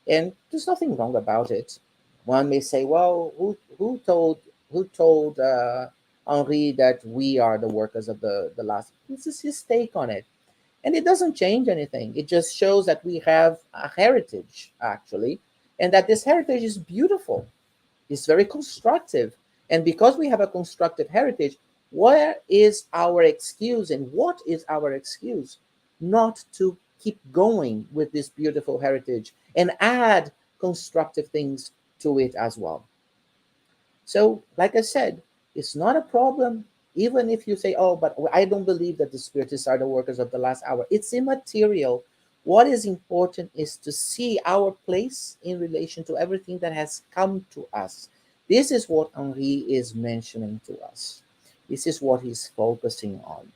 and there's nothing wrong about it. One may say, well, who told Henri that we are the workers of the last? This is his take on it. And it doesn't change anything. It just shows that we have a heritage, actually, and that this heritage is beautiful. It's very constructive. And because we have a constructive heritage, where is our excuse and what is our excuse not to keep going with this beautiful heritage and add constructive things to it as well? So, like I said, it's not a problem, even if you say, oh, but I don't believe that the spiritists are the workers of the last hour. It's immaterial. What is important is to see our place in relation to everything that has come to us. This is what Henri is mentioning to us. This is what he's focusing on.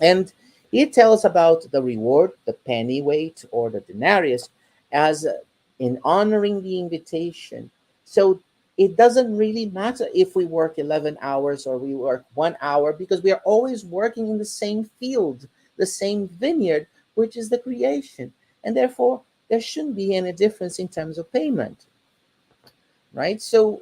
And he tells about the reward, the penny weight or the denarius, as in honoring the invitation. So it doesn't really matter if we work 11 hours or we work 1 hour, because we are always working in the same field, the same vineyard, which is the creation. And therefore, there shouldn't be any difference in terms of payment, right? So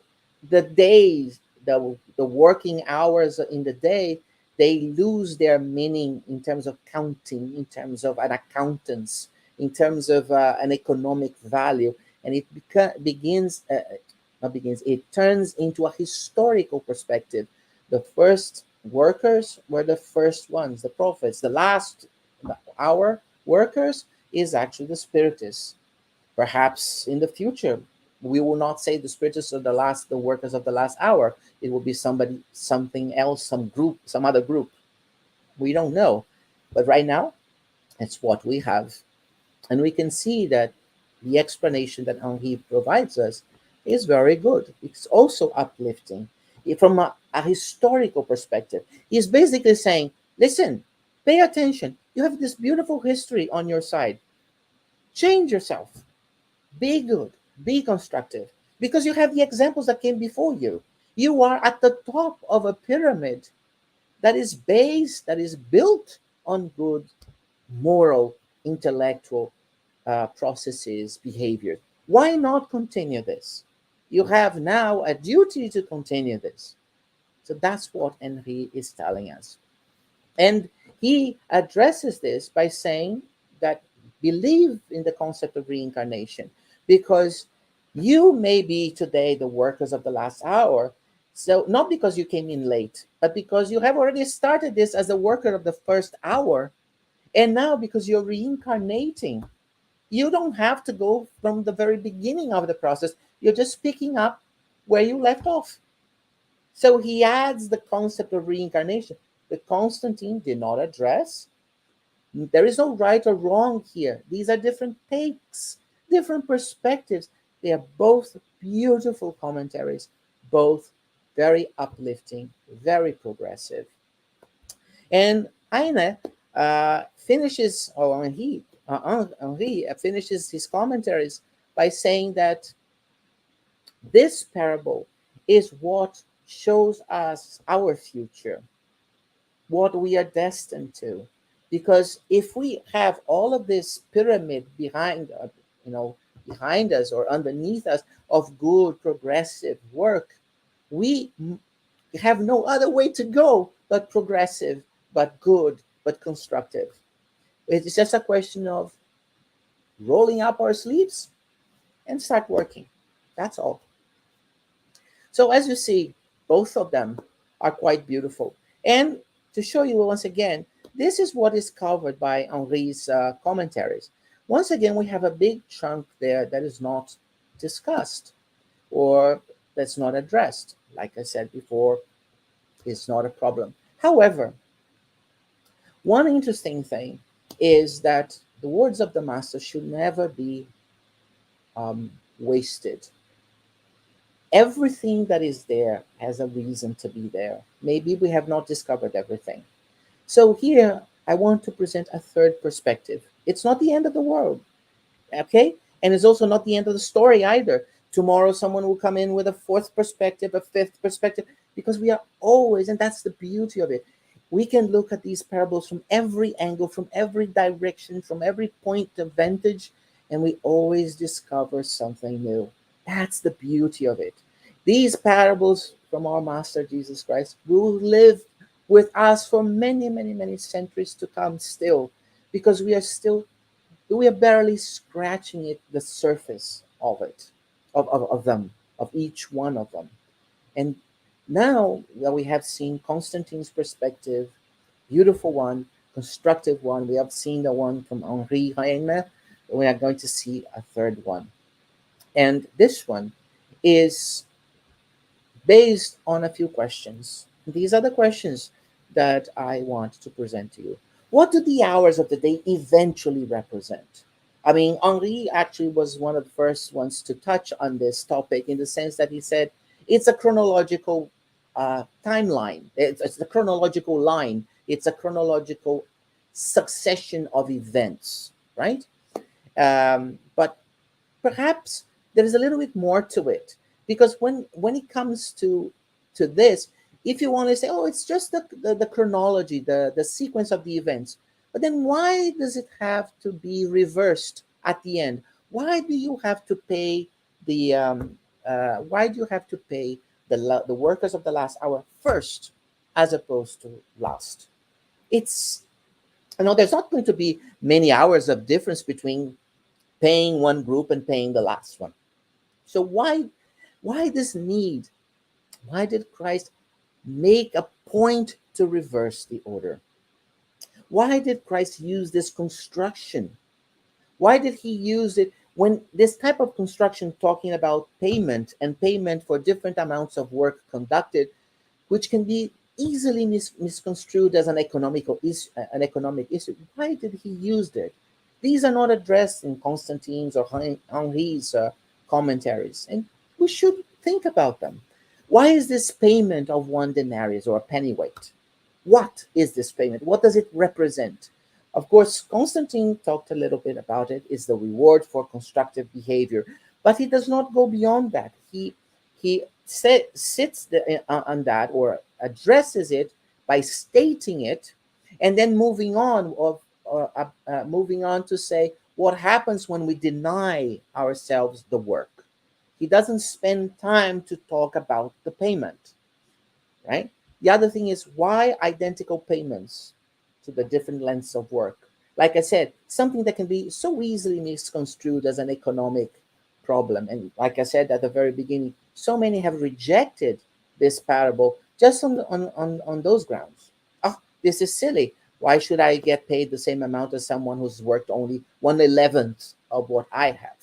the days, the working hours in the day, they lose their meaning in terms of counting, in terms of an accountance, in terms of an economic value, and it begins. Not begins. It turns into a historical perspective. The first workers were the first ones, the prophets. The last hour workers is actually the spiritists. Perhaps in the future, we will not say the spiritists are the workers of the last hour. It will be somebody, something else, some group, some other group. We don't know. But right now, it's what we have. And we can see that the explanation that Henri provides us is very good. It's also uplifting. From a historical perspective, he's basically saying, listen, pay attention. You have this beautiful history on your side. Change yourself. Be good, be constructive, because you have the examples that came before you. You are at the top of a pyramid that is based, that is built on good moral, intellectual processes, behavior. Why not continue this? You have now a duty to continue this. So that's what Henri is telling us. And he addresses this by saying that believe in the concept of reincarnation, because you may be today the workers of the last hour. So, not because you came in late, but because you have already started this as a worker of the first hour. And now, because you're reincarnating, you don't have to go from the very beginning of the process. You're just picking up where you left off. So he adds the concept of reincarnation that Constantine did not address. There is no right or wrong here. These are different takes, different perspectives. They are both beautiful commentaries, both very uplifting, very progressive. And Heine finishes, or Henri finishes his commentaries by saying that this parable is what shows us our future, what we are destined to. Because if we have all of this pyramid you know, behind us or underneath us of good progressive work, we have no other way to go but progressive, but good, but constructive. It's just a question of rolling up our sleeves and start working. That's all. So as you see, both of them are quite beautiful. And to show you once again, this is what is covered by Henri's commentaries. Once again, we have a big chunk there that is not discussed or that's not addressed. Like I said before, it's not a problem. However, one interesting thing is that The words of the master should never be wasted. Everything that is there has a reason to be there. Maybe we have not discovered everything. So here I want to present a third perspective. It's not the end of the world, okay? And it's also not the end of the story either. Tomorrow someone will come in with a fourth perspective, a fifth perspective, because we are always, and that's the beauty of it, we can look at these parables from every angle, from every direction, from every point of vantage, and we always discover something new. That's the beauty of it. These parables from our Master Jesus Christ will live with us for many, many, many centuries to come still, because we are barely scratching the surface of it, of them, of each one of them. And now that we have seen Constantine's perspective, beautiful one, constructive one, we have seen the one from Henri Heine, we are going to see a third one. And this one is based on a few questions. These are the questions that I want to present to you. What do the hours of the day eventually represent? I mean, Henri actually was one of the first ones to touch on this topic in the sense that he said it's a chronological timeline, it's a chronological line, it's a chronological succession of events, right? But perhaps there is a little bit more to it, because when it comes to this, if you want to say, oh, it's just the chronology, the sequence of the events, but then why does it have to be reversed at the end? Why do you have to pay the why do you have to pay the workers of the last hour first as opposed to last? It's, you know, there's not going to be many hours of difference between paying one group and paying the last one. So why this need? Why did Christ make a point to reverse the order? Why did Christ use this construction? Why did he use it when this type of construction, talking about payment and payment for different amounts of work conducted, which can be easily misconstrued as an economic issue? Why did he use it? These are not addressed in Constantine's or Henri's commentaries, and we should think about them. Why is this payment of one denarius or a pennyweight? What is this payment? What does it represent? Of course, Constantine talked a little bit about it. It's the reward for constructive behavior, but he does not go beyond that. Sits on that, or addresses it by stating it, and then moving on to say what happens when we deny ourselves the work. He doesn't spend time to talk about the payment, right? The other thing is, why identical payments to the different lengths of work? Like I said, something that can be so easily misconstrued as an economic problem. And like I said at the very beginning, so many have rejected this parable just on those grounds. Oh, this is silly. Why should I get paid the same amount as someone who's worked only 1/11th of what I have?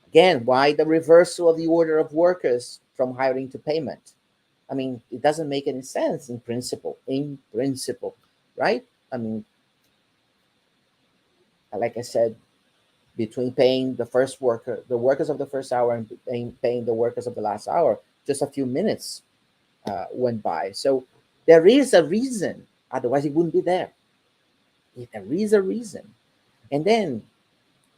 Again, why the reversal of the order of workers from hiring to payment? I mean, it doesn't make any sense in principle. In principle, right? I mean, like I said, between paying the workers of the first hour, and paying the workers of the last hour, just a few minutes went by. So there is a reason. Otherwise, it wouldn't be there. There is a reason. And then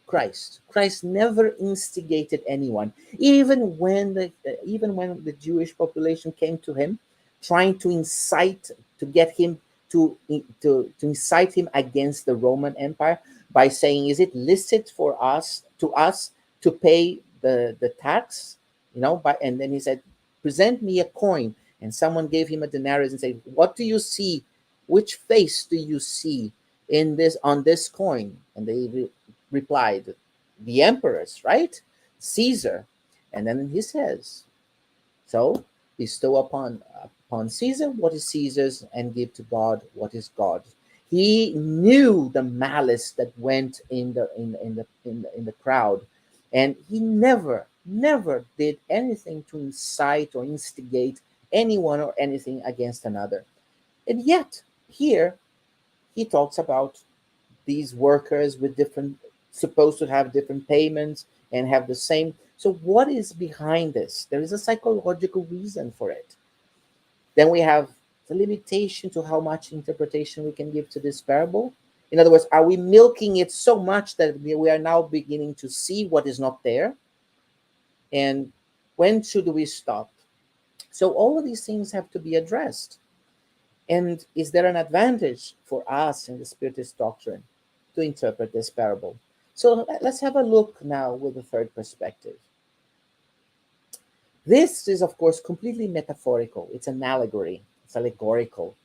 Christ never instigated anyone, even when the Jewish population came to him, trying to incite to get him to incite him against the Roman Empire by saying, "Is it licit for us to pay the tax?" You know, and then he said, "Present me a coin." And someone gave him a denarius and said, "What do you see? Which face do you see in this on this coin?" And they replied, "The emperor's, right? Caesar." And then he says, "So bestow upon Caesar what is Caesar's, and give to God what is God's." He knew the malice that went in the crowd, and he never did anything to incite or instigate anyone or anything against another. And yet here he talks about these workers with different, supposed to have different payments and have the same. So what is behind this? There is a psychological reason for it. Then we have the limitation to how much interpretation we can give to this parable. In other words, are we milking it so much that we are now beginning to see what is not there? And when should we stop? So all of these things have to be addressed. And is there an advantage for us in the Spiritist doctrine to interpret this parable? So let's have a look now with the third perspective. This is, of course, completely metaphorical. It's an allegory, it's allegorical.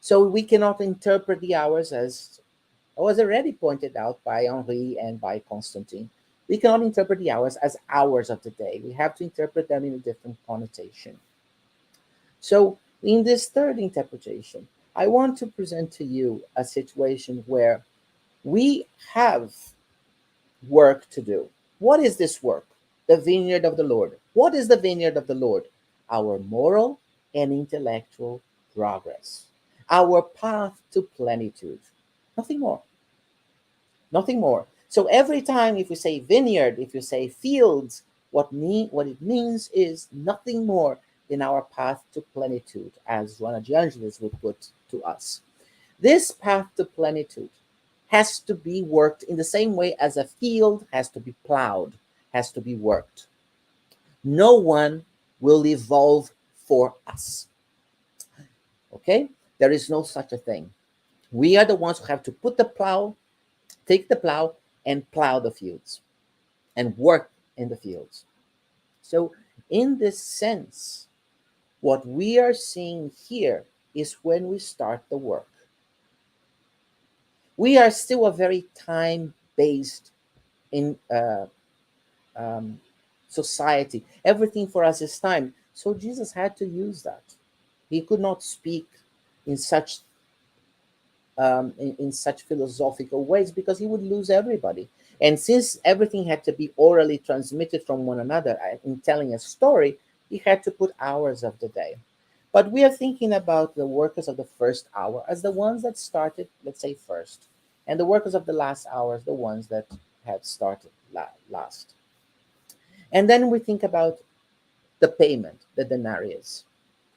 So we cannot interpret the hours as was already pointed out by Henri and by Constantine. We cannot interpret the hours as hours of the day. We have to interpret them in a different connotation. So, in this third interpretation, I want to present to you a situation where we have work to do. What is this work? The vineyard of the Lord. What is the vineyard of the Lord? Our moral and intellectual progress, our path to plenitude. Nothing more. Nothing more. So every time if we say vineyard, if you say fields, what it means is nothing more than our path to plenitude, as Juana de Angelis would put to us. This path to plenitude has to be worked in the same way as a field has to be plowed, has to be worked. No one will evolve for us. Okay? There is no such a thing. We are the ones who have to put the plow, take the plow, and plow the fields and work in the fields. So, in this sense, what we are seeing here is when we start the work. We are still a very time based in um, society. Everything for us is time. So Jesus had to use that. He could not speak in such in such philosophical ways because he would lose everybody. And since everything had to be orally transmitted from one another in telling a story, he had to put hours of the day. But we are thinking about the workers of the first hour as the ones that started, let's say, first, and the workers of the last hour as the ones that had started last. And then we think about the payment, the denarius.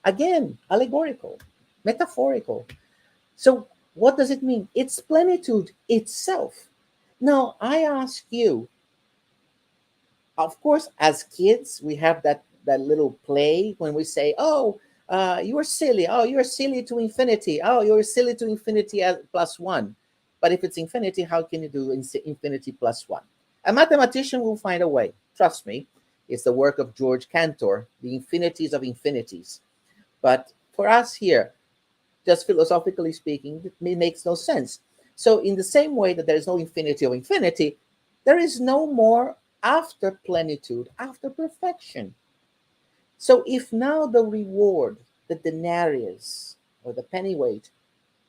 Again, allegorical, metaphorical. So, what does it mean? It's plenitude itself. Now, I ask you, of course, as kids, we have that little play when we say, "Oh, you are silly. Oh, you are silly to infinity. Oh, you're silly to infinity plus one." But if it's infinity, how can you do infinity plus one? A mathematician will find a way. Trust me. It's the work of George Cantor, The Infinities of Infinities. But for us here, just philosophically speaking, it makes no sense. So, in the same way that there is no infinity of infinity, there is no more after plenitude, after perfection. So, if now the reward, the denarius or the pennyweight,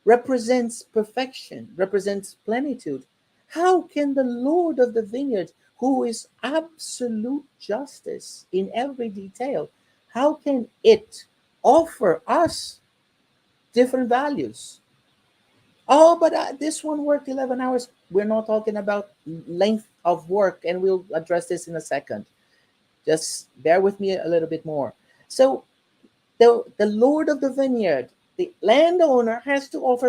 represents perfection, represents plenitude, how can the Lord of the vineyard, who is absolute justice in every detail, how can it offer us different values? Oh, but this one worked 11 hours. We're not talking about length of work, and we'll address this in a second. Just bear with me a little bit more. So, the Lord of the vineyard, the landowner, has to offer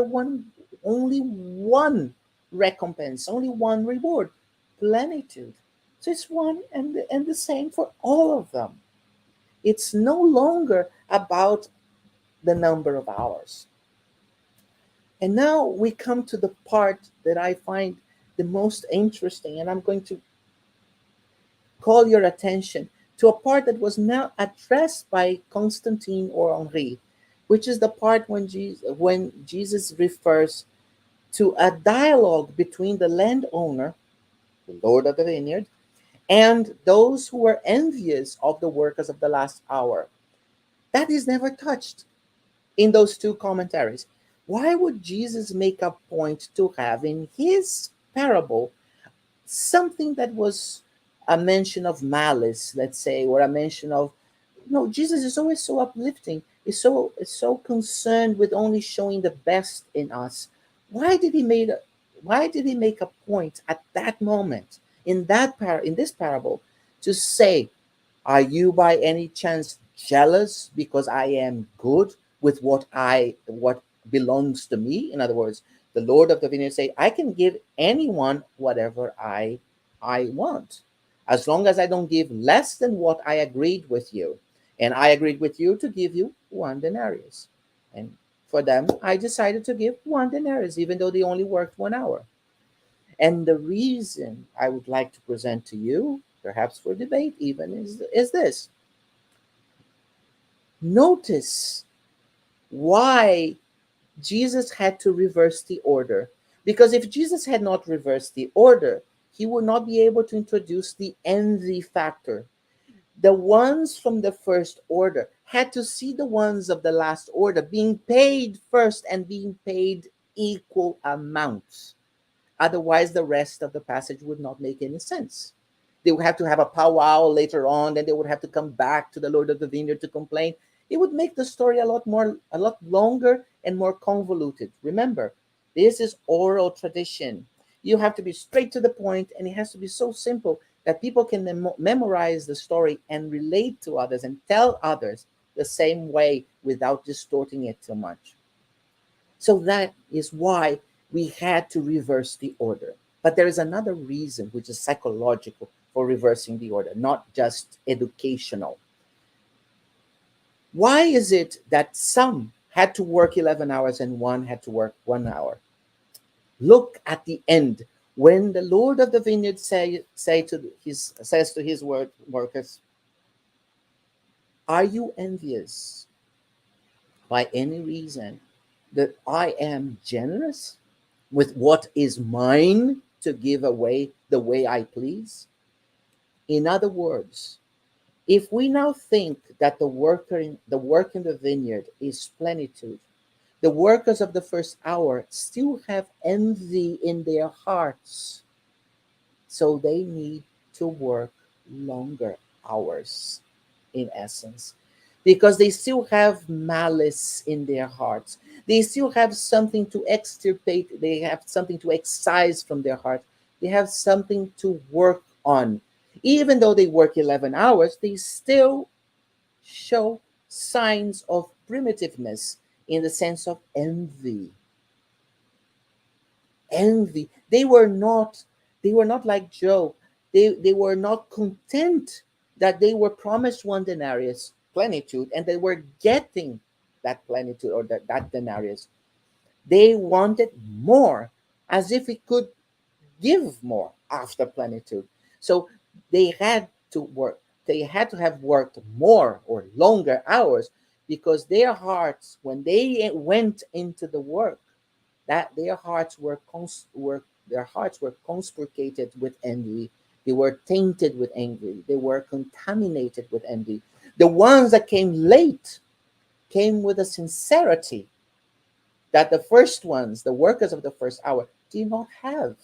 only one recompense, only one reward, plenitude. So it's one and the same for all of them. It's no longer about the number of hours. And now we come to the part that I find the most interesting, and I'm going to call your attention to a part that was not addressed by Constantine or Henri, which is the part when Jesus refers to a dialogue between the landowner, the Lord of the vineyard, and those who were envious of the workers of the last hour. That is never touched in those two commentaries. Why would Jesus make a point to have in his parable something that was a mention of malice, let's say, or a mention of no? Jesus is always so uplifting, is so concerned with only showing the best in us. Why did he Why did he make a point at that moment in in this parable to say, are you by any chance jealous because I am good with what belongs to me? In other words, the Lord of the vineyard say, I can give anyone whatever I want, as long as I don't give less than what I agreed with you. And I agreed with you to give you 1 denarius. And for them, I decided to give 1 denarius, even though they only worked 1 hour. And the reason I would like to present to you, perhaps for debate even, is this. Notice why Jesus had to reverse the order. Because if Jesus had not reversed the order, he would not be able to introduce the envy factor. The ones from the first order had to see the ones of the last order being paid first and being paid equal amounts. Otherwise, the rest of the passage would not make any sense. They would have to have a powwow later on, then they would have to come back to the Lord of the Vineyard to complain. It would make the story a lot longer and more convoluted. Remember, this is oral tradition. You have to be straight to the point, and it has to be so simple that people can memorize the story and relate to others and tell others the same way without distorting it too much. So that is why we had to reverse the order. But there is another reason, which is psychological, for reversing the order, not just educational. Why is it that some had to work 11 hours and one had to work 1 hour? Look at the end. When the Lord of the vineyard says to his workers, are you envious by any reason that I am generous with what is mine to give away the way I please? In other words, if we now think that the work in the vineyard is plenitude, the workers of the first hour still have envy in their hearts, so they need to work longer hours, in essence, because they still have malice in their hearts. They still have something to extirpate, they have something to excise from their heart, they have something to work on. Even though they work 11 hours, they still show signs of primitiveness in the sense of envy. Envy. They were not like Job. They were not content that they were promised 1 denarius plenitude and they were getting that plenitude or that denarius. They wanted more, as if it could give more after plenitude. So they had to work. They had to have worked more or longer hours, because their hearts, when they went into the work, that their hearts were conspirated with envy. They were tainted with envy. They were contaminated with envy. The ones that came late came with a sincerity that the first ones, the workers of the first hour, did not have.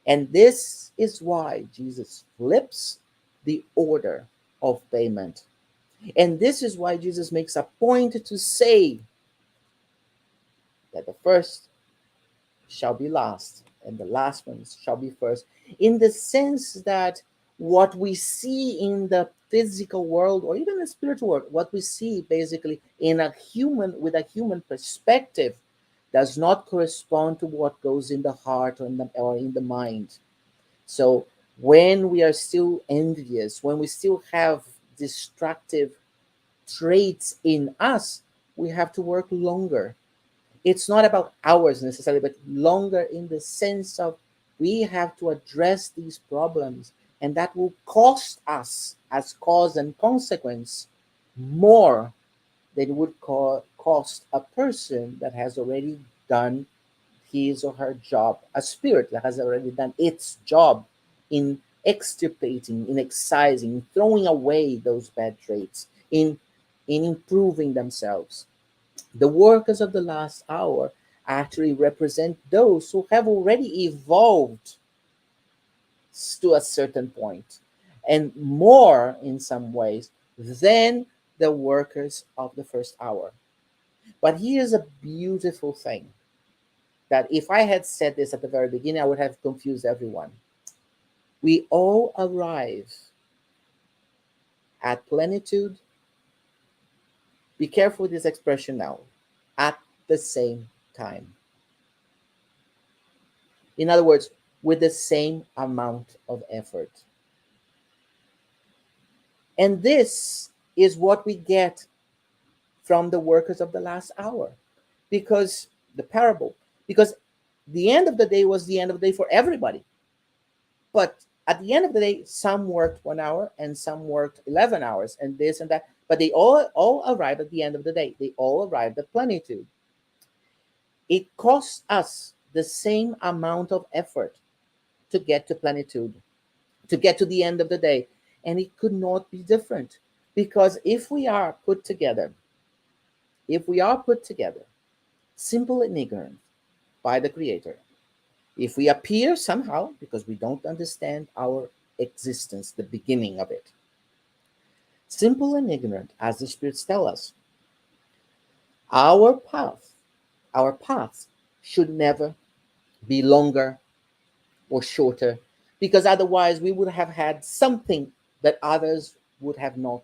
And this is why Jesus flips the order of payment. And this is why Jesus makes a point to say that the first shall be last, and the last ones shall be first, in the sense that what we see in the physical world or even the spiritual world, what we see basically in a human with a human perspective, does not correspond to what goes in the heart or in the mind. So when we are still envious, when we still have destructive traits in us, we have to work longer. It's not about hours necessarily, but longer in the sense of we have to address these problems, and that will cost us, as cause and consequence, more than it would cost a person that has already done his or her job, a spirit that has already done its job in extirpating, in excising, in throwing away those bad traits, in improving themselves. The workers of the last hour actually represent those who have already evolved to a certain point, and more in some ways than the workers of the first hour. But here's a beautiful thing that if I had said this at the very beginning, I would have confused everyone. We all arrive at plenitude. Be careful with this expression now. At the same time. In other words, with the same amount of effort. And this is what we get from the workers of the last hour. Because the parable, because the end of the day was the end of the day for everybody. But at the end of the day, some worked 1 hour and some worked 11 hours and this and that. But they all arrived at the end of the day. They all arrived at plenitude. It costs us the same amount of effort to get to plenitude, to get to the end of the day. And it could not be different. Because if we are put together, simple and ignorant by the Creator, if we appear somehow, because we don't understand our existence, the beginning of it, simple and ignorant, as the spirits tell us, our path, our paths should never be longer or shorter, because otherwise we would have had something that others would have not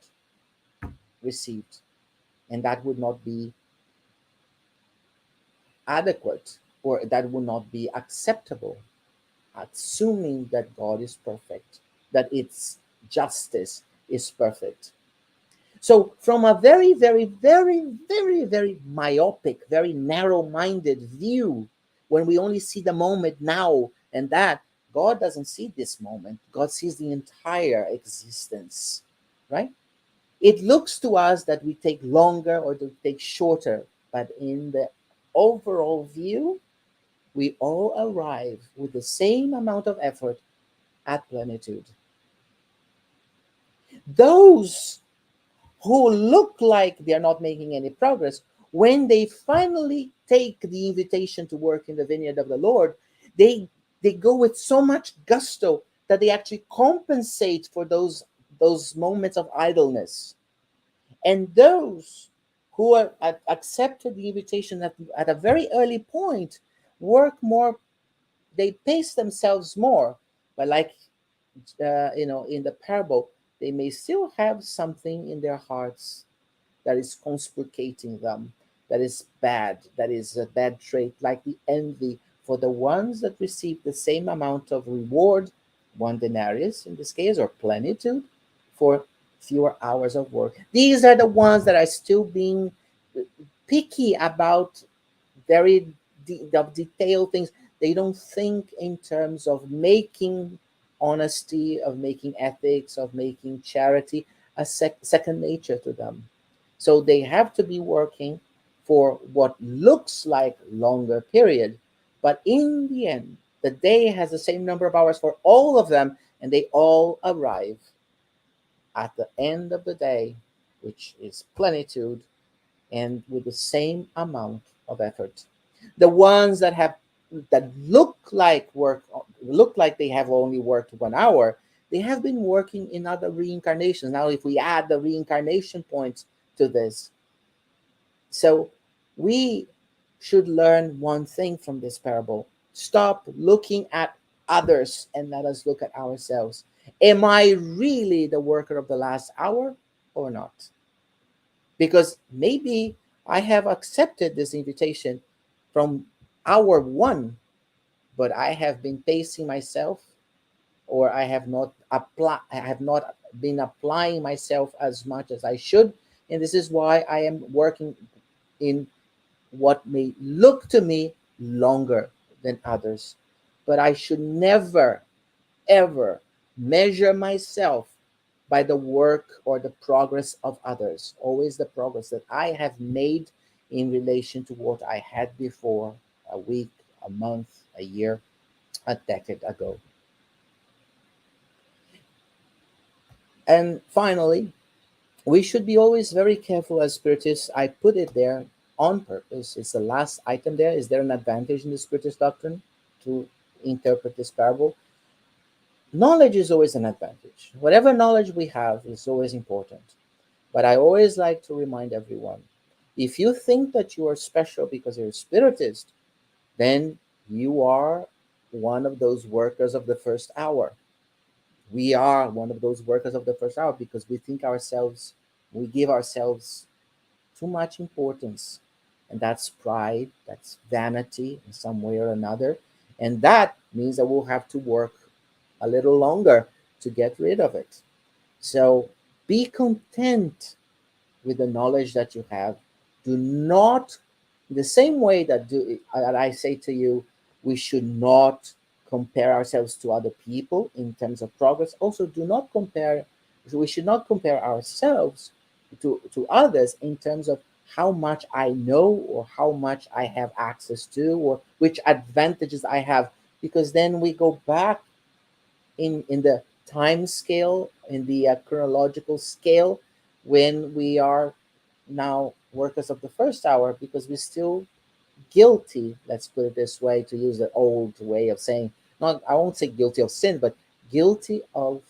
received, and that would not be adequate, or that would not be acceptable, assuming that God is perfect, that its justice is perfect. So, from a very, very, very, very, very myopic, very narrow minded view, when we only see the moment now and that, God doesn't see this moment. God sees the entire existence, right? It looks to us that we take longer or to take shorter, but in the overall view, we all arrive with the same amount of effort at plenitude. Those who look like they're not making any progress, when they finally take the invitation to work in the vineyard of the Lord, they they go with so much gusto that they actually compensate for those moments of idleness. And those who are accepted the invitation at a very early point work more, they pace themselves more, but like in the parable, they may still have something in their hearts that is conspurcating them, that is bad, that is a bad trait, like the envy for the ones that receive the same amount of reward, 1 denarius in this case, or plenitude, for fewer hours of work. These are the ones that are still being picky about very detailed things. They don't think in terms of making honesty, of making ethics, of making charity a second nature to them. So they have to be working for what looks like longer period, but in the end, the day has the same number of hours for all of them, and they all arrive at the end of the day, which is plenitude, and with the same amount of effort. The ones that look like they have only worked 1 hour, they have been working in other reincarnations. Now, if we add the reincarnation points to this, so we should learn one thing from this parable. Stop looking at others and let us look at ourselves. Am I really the worker of the last hour or not? Because maybe I have accepted this invitation from hour one, but I have been pacing myself, or I have not been applying myself as much as I should, and this is why I am working in what may look to me longer than others. But I should never ever measure myself by the work or the progress of others, always the progress that I have made in relation to what I had before, a week, a month, a year, a decade ago. And finally, we should be always very careful as spiritists. I put it there on purpose. It's the last item there. Is there an advantage in the spiritist doctrine to interpret this parable? Knowledge is always an advantage. Whatever knowledge we have is always important. But I always like to remind everyone, if you think that you are special because you're a spiritist, then you are one of those workers of the first hour. We are one of those workers of the first hour because we give ourselves too much importance. And that's pride, that's vanity in some way or another. And that means that we'll have to work a little longer to get rid of it. So be content with the knowledge that you have. Do not, the same way that I say to you, we should not compare ourselves to other people in terms of progress. Also, do not compare. We should not compare ourselves to others in terms of how much I know or how much I have access to or which advantages I have, because then we go back in the time scale, in the chronological scale, when we are now workers of the first hour, because we're still guilty, let's put it this way, to use the old way of saying, not, I won't say guilty of sin, but guilty of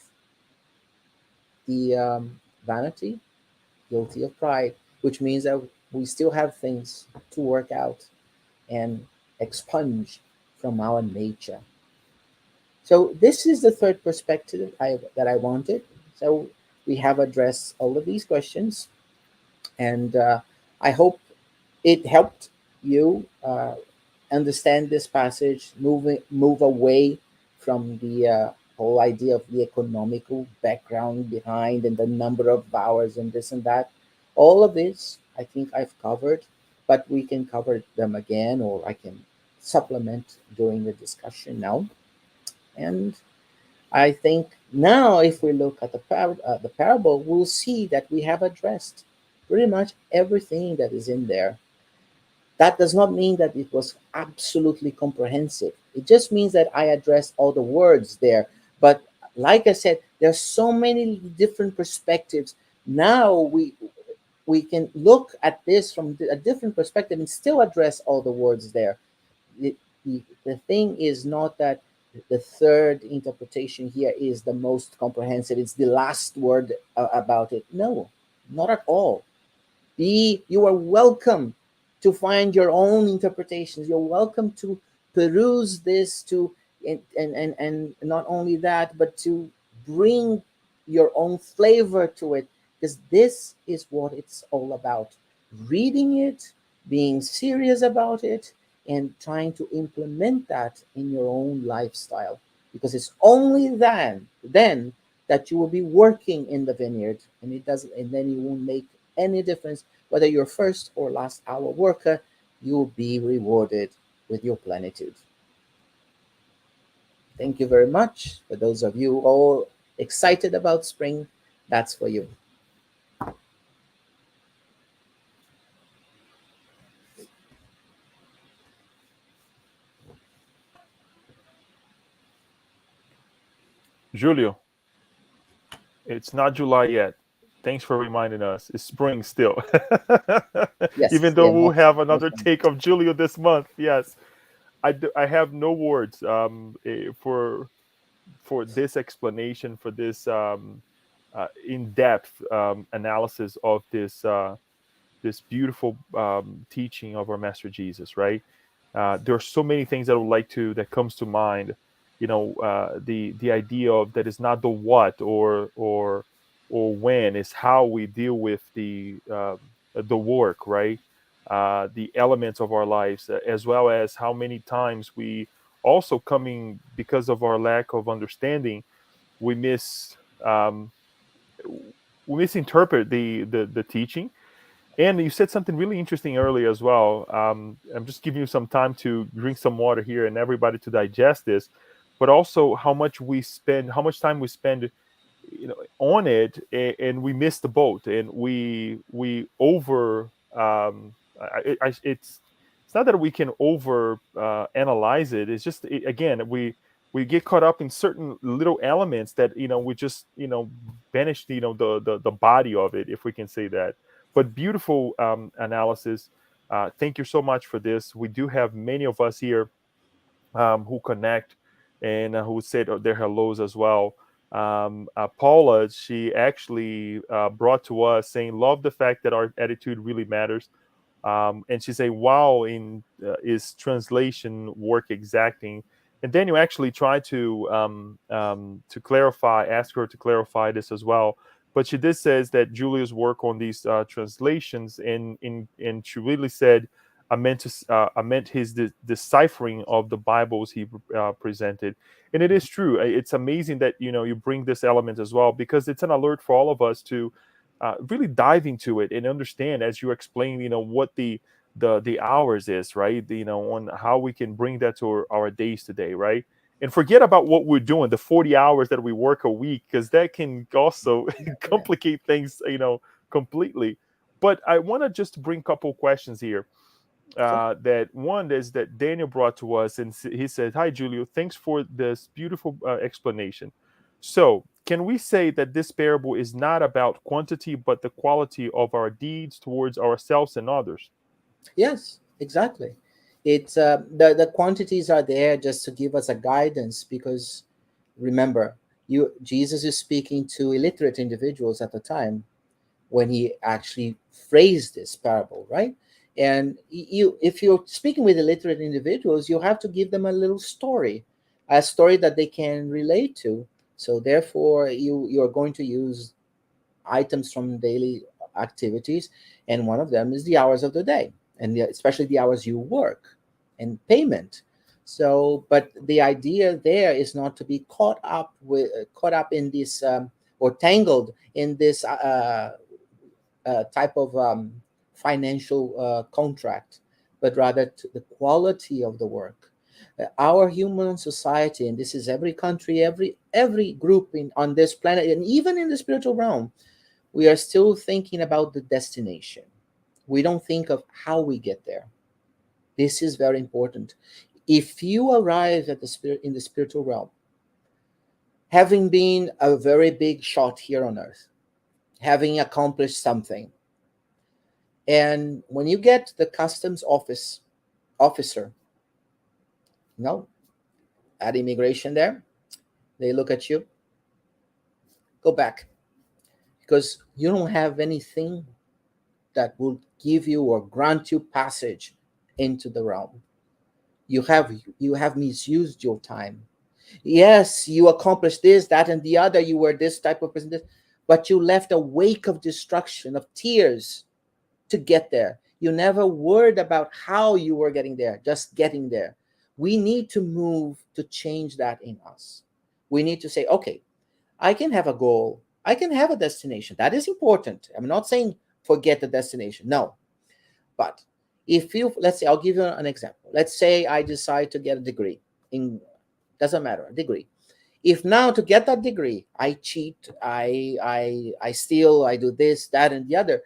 the vanity, guilty of pride, which means that we still have things to work out and expunge from our nature. So this is the third perspective that I wanted. So we have addressed all of these questions, and I hope it helped you understand this passage, move away from the whole idea of the economical background behind and the number of hours and this and that. All of this, I think I've covered, but we can cover them again, or I can supplement during the discussion now. And I think now, if we look at the parable, we'll see that we have addressed pretty much everything that is in there. That does not mean that it was absolutely comprehensive. It just means that I addressed all the words there. But like I said, there's so many different perspectives. Now we can look at this from a different perspective and still address all the words there. The thing is not that the third interpretation here is the most comprehensive, it's the last word about it. No, not at all. You are welcome to find your own interpretations. You're welcome to peruse this, to and not only that, but to bring your own flavor to it, because this is what it's all about: reading it, being serious about it, and trying to implement that in your own lifestyle, because it's only then that you will be working in the vineyard, and it doesn't and then you won't make any difference whether you're first or last hour worker. You'll be rewarded with your plenitude. Thank you very much. For those of you all excited about spring, that's for you. Julio, it's not July yet. Thanks for reminding us. It's spring still. Even Yes, though yeah, we'll have most another take of Julio this month. Yes. I have no words for this explanation, for this in-depth analysis of this beautiful teaching of our Master Jesus, right? There are so many things that I would like to that comes to mind. The idea of that is not the what or when, is how we deal with the work, right? The elements of our lives, as well as how many times we also coming because of our lack of understanding, we um, we misinterpret the teaching. And you said something really interesting earlier as well. I'm just giving you some time to drink some water here and everybody to digest this, but also how much time we spend, on it, and we miss the boat, and we over. It's not that we can over analyze it. It's just again we get caught up in certain little elements that we just banish the body of it, if we can say that. But beautiful analysis. Thank you so much for this. We do have many of us here who connect and who said their hellos as well. Paula, she actually brought to us saying, "Love the fact that our attitude really matters. And she say, "Wow, in is translation work exacting?" And Daniel actually tried to clarify, ask her to clarify this as well. But she did says that Julia's work on these translations, and she really said, I meant his deciphering of the Bibles he presented, and it is true. It's amazing that you bring this element as well, because it's an alert for all of us to really dive into it and understand, as you explain, what the hours is, right? On how we can bring that to our days today, right? And forget about what we're doing, the 40 hours that we work a week, because that can also Yeah, yeah. complicate things, completely. But I want to just bring a couple questions here. Sure. That one is that Daniel brought to us, and he said, "Hi, Julio. Thanks for this beautiful explanation." So, can we say that this parable is not about quantity, but the quality of our deeds towards ourselves and others? Yes, exactly. The quantities are there just to give us a guidance, because remember, you Jesus is speaking to illiterate individuals at the time when he actually phrased this parable, right? And if you're speaking with illiterate individuals, you have to give them a little story, a story that they can relate to. So therefore, you're going to use items from daily activities, and one of them is the hours of the day, and especially the hours you work and payment. So, but the idea there is not to be caught up in this, or tangled in this type of financial contract, but rather to the quality of the work. Our human society, and this is every country, every group on this planet, and even in the spiritual realm, we are still thinking about the destination. We don't think of how we get there. This is very important. If you arrive at the spirit in the spiritual realm, having been a very big shot here on earth, having accomplished something, and when you get to the customs officer, you know, at immigration there, they look at you, go back, because you don't have anything that will give you or grant you passage into the realm. You have misused your time. Yes, you accomplished this, that, and the other. You were this type of person, but you left a wake of destruction, of tears, to get there. You never worried about how you were getting there, just getting there. We need to move to change that in us. We need to say, okay, I can have a goal, I can have a destination. That is important. I'm not saying forget the destination. No. But if you, let's say, I'll give you an example. Let's say I decide to get a degree in, doesn't matter, a degree. If now to get that degree, I cheat, I steal, I do this, that, and the other,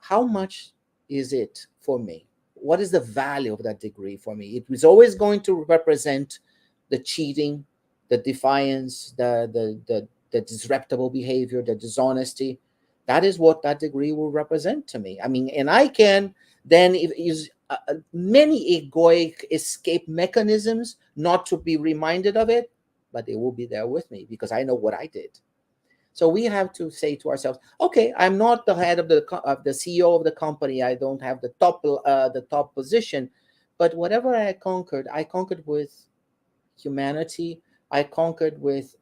how much is it for me? What is the value of that degree for me? It was always going to represent the cheating, the defiance, the disreputable behavior, the dishonesty. That is what that degree will represent to me. I mean, and I can then use many egoic escape mechanisms not to be reminded of it, but they will be there with me because I know what I did. So we have to say to ourselves, okay, I'm not the head of the CEO of the company. I don't have the top position, but whatever I conquered with humanity. I conquered with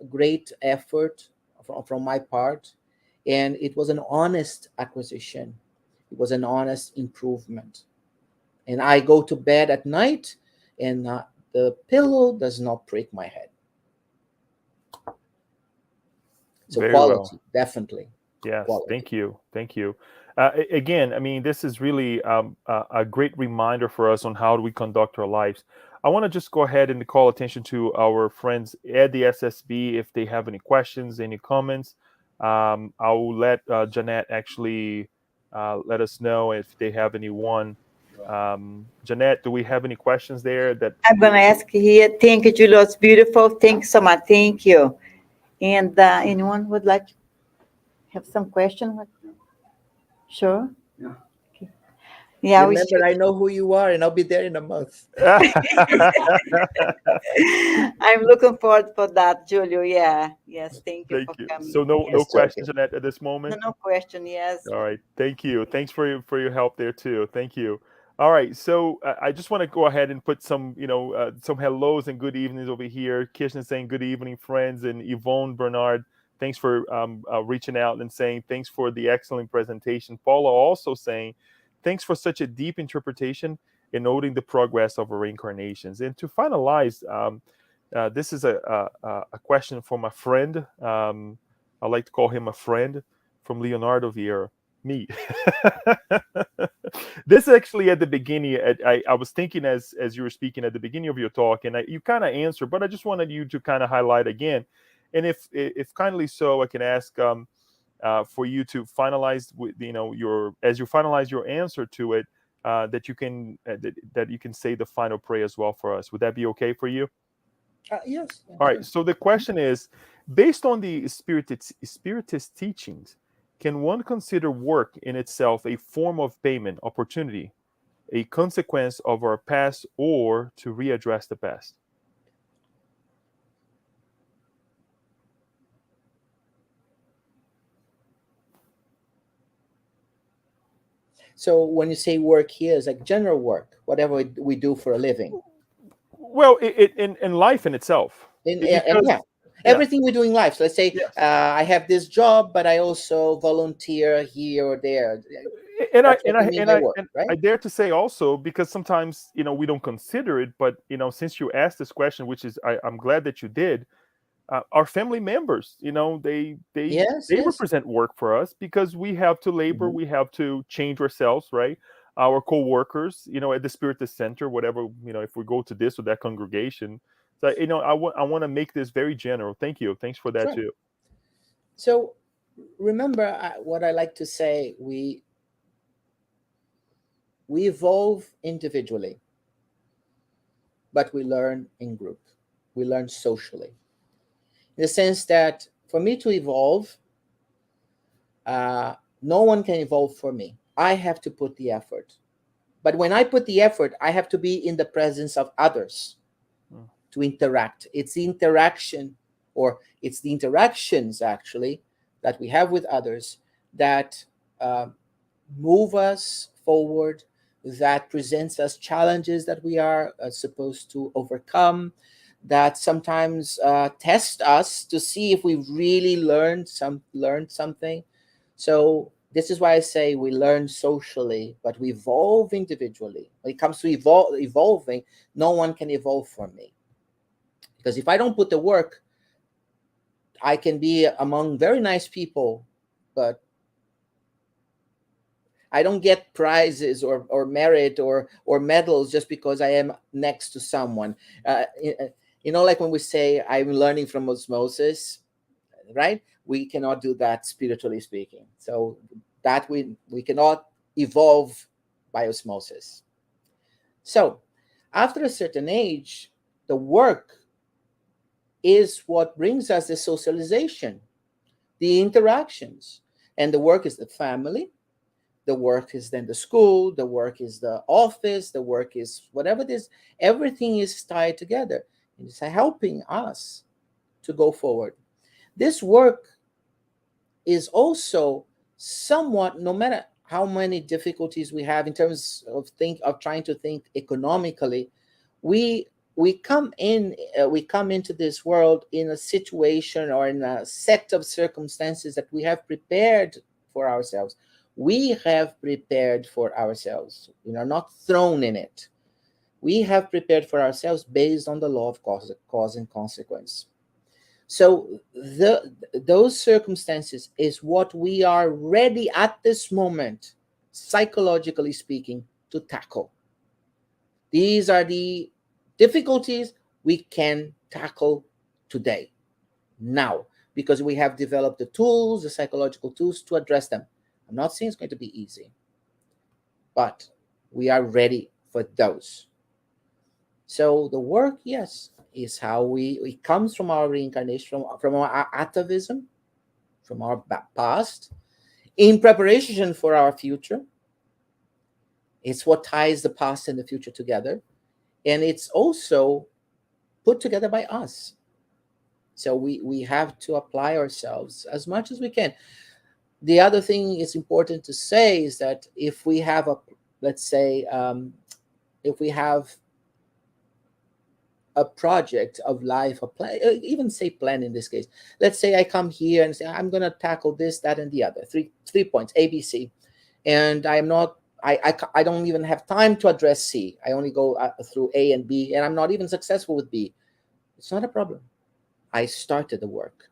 great effort from my part, and it was an honest acquisition. It was an honest improvement. And I go to bed at night, and the pillow does not prick my head. So Very well. quality, definitely Yes, quality. thank you. Thank you. Again, I mean, this is really a great reminder for us on how do we conduct our lives. I want to just go ahead and call attention to our friends at the SSB if they have any questions, any comments. I will let Jeanette actually let us know if they have any one. Jeanette, do we have any questions there that I'm going to ask here. Thank you, Julio. It's beautiful. Thanks so much. Thank you. And anyone would like to have some question? Sure. Okay. Yeah, we Remember, should. I know who you are, and I'll be there in a month. I'm looking forward for that, Julio. Yeah. Yes. Thank you Thank for you. So coming. no Yes, Yes. okay. questions on that at this No, moment. no question. Yes. All right. Thank you. Thanks for your help there too. Thank you. All right. So I just want to go ahead and put some, some hellos and good evenings over here. Kirsten saying good evening, friends, and Yvonne Bernard. Thanks for reaching out and saying thanks for the excellent presentation. Paula also saying thanks for such a deep interpretation in noting the progress of our reincarnations. And to finalize, this is a question from a friend. I like to call him a friend from Leonardo Vieira. Me. This actually at the beginning, I was thinking as you were speaking at the beginning of your talk, and you kind of answered, but I just wanted you to kind of highlight again. And if kindly so, I can ask for you to finalize with your as you finalize your answer to it, that you can say the final prayer as well for us. Would that be okay for you? Yes, All right. sure. So the question is, based on the spiritist teachings, can one consider work in itself a form of payment opportunity, a consequence of our past, or to readdress the past? So when you say work here, it's like general work, whatever we do for a living. Well, in life in itself, And because yeah, yeah, everything we do in life. So let's say yes. I have this job, but I also volunteer here or there. and I That's what and we I mean and by I work, and right? I dare to say also because sometimes we don't consider it, but since you asked this question, which is I'm glad that you did. Our family members, Yes, they yes. represent work for us because we have to labor, Mhm. we have to change ourselves, right? Our co-workers, at the Spiritist Center, whatever, if we go to this or that congregation. So I want to make this very general. Thank you. Thanks for that Sure. too. So remember what I like to say: we evolve individually, but we learn in group. We learn socially, in the sense that for me to evolve, uh, no one can evolve for me. I have to put the effort. But when I put the effort, I have to be in the presence of others Mm. to interact. It's the interaction, or it's the interactions actually, that we have with others that uh, move us forward, that presents us challenges that we are supposed to overcome, that sometimes test us to see if we really learned something. So this is why I say we learn socially, but we evolve individually. When it comes to evolving, no one can evolve for me, because if I don't put the work, I can be among very nice people, but I don't get prizes or merit or medals just because I am next to someone. Like when we say I'm learning from osmosis, right? We cannot do that spiritually speaking. So that we cannot evolve by osmosis. So after a certain age, the work is what brings us the socialization, the interactions, and the work is the family. The work is then the school, the work is the office, the work is whatever it is. Everything is tied together. It's helping us to go forward. This work is also somewhat, no matter how many difficulties we have in terms of trying to think economically, we we come into this world in a situation or in a set of circumstances that we have prepared for ourselves. We have prepared for ourselves. We are not thrown in it. We have prepared for ourselves based on the law of cause and consequence. So those circumstances is what we are ready at this moment, psychologically speaking, to tackle. These are the difficulties we can tackle today, now, because we have developed the tools, the psychological tools to address them. I'm not saying it's going to be easy, but we are ready for those. So the work, yes, is how it comes from our reincarnation, from our atavism, from our past, in preparation for our future. It's what ties the past and the future together. And it's also put together by us. So we have to apply ourselves as much as we can. The other thing is important to say is that if we have a, let's say, if we have a project of life, a plan, even say plan in this case. Let's say I come here and say I'm going to tackle this, that, and the other. Three points, A, B, C, and I'm not. I don't even have time to address C. I only go through A and B, and I'm not even successful with B. It's not a problem. I started the work.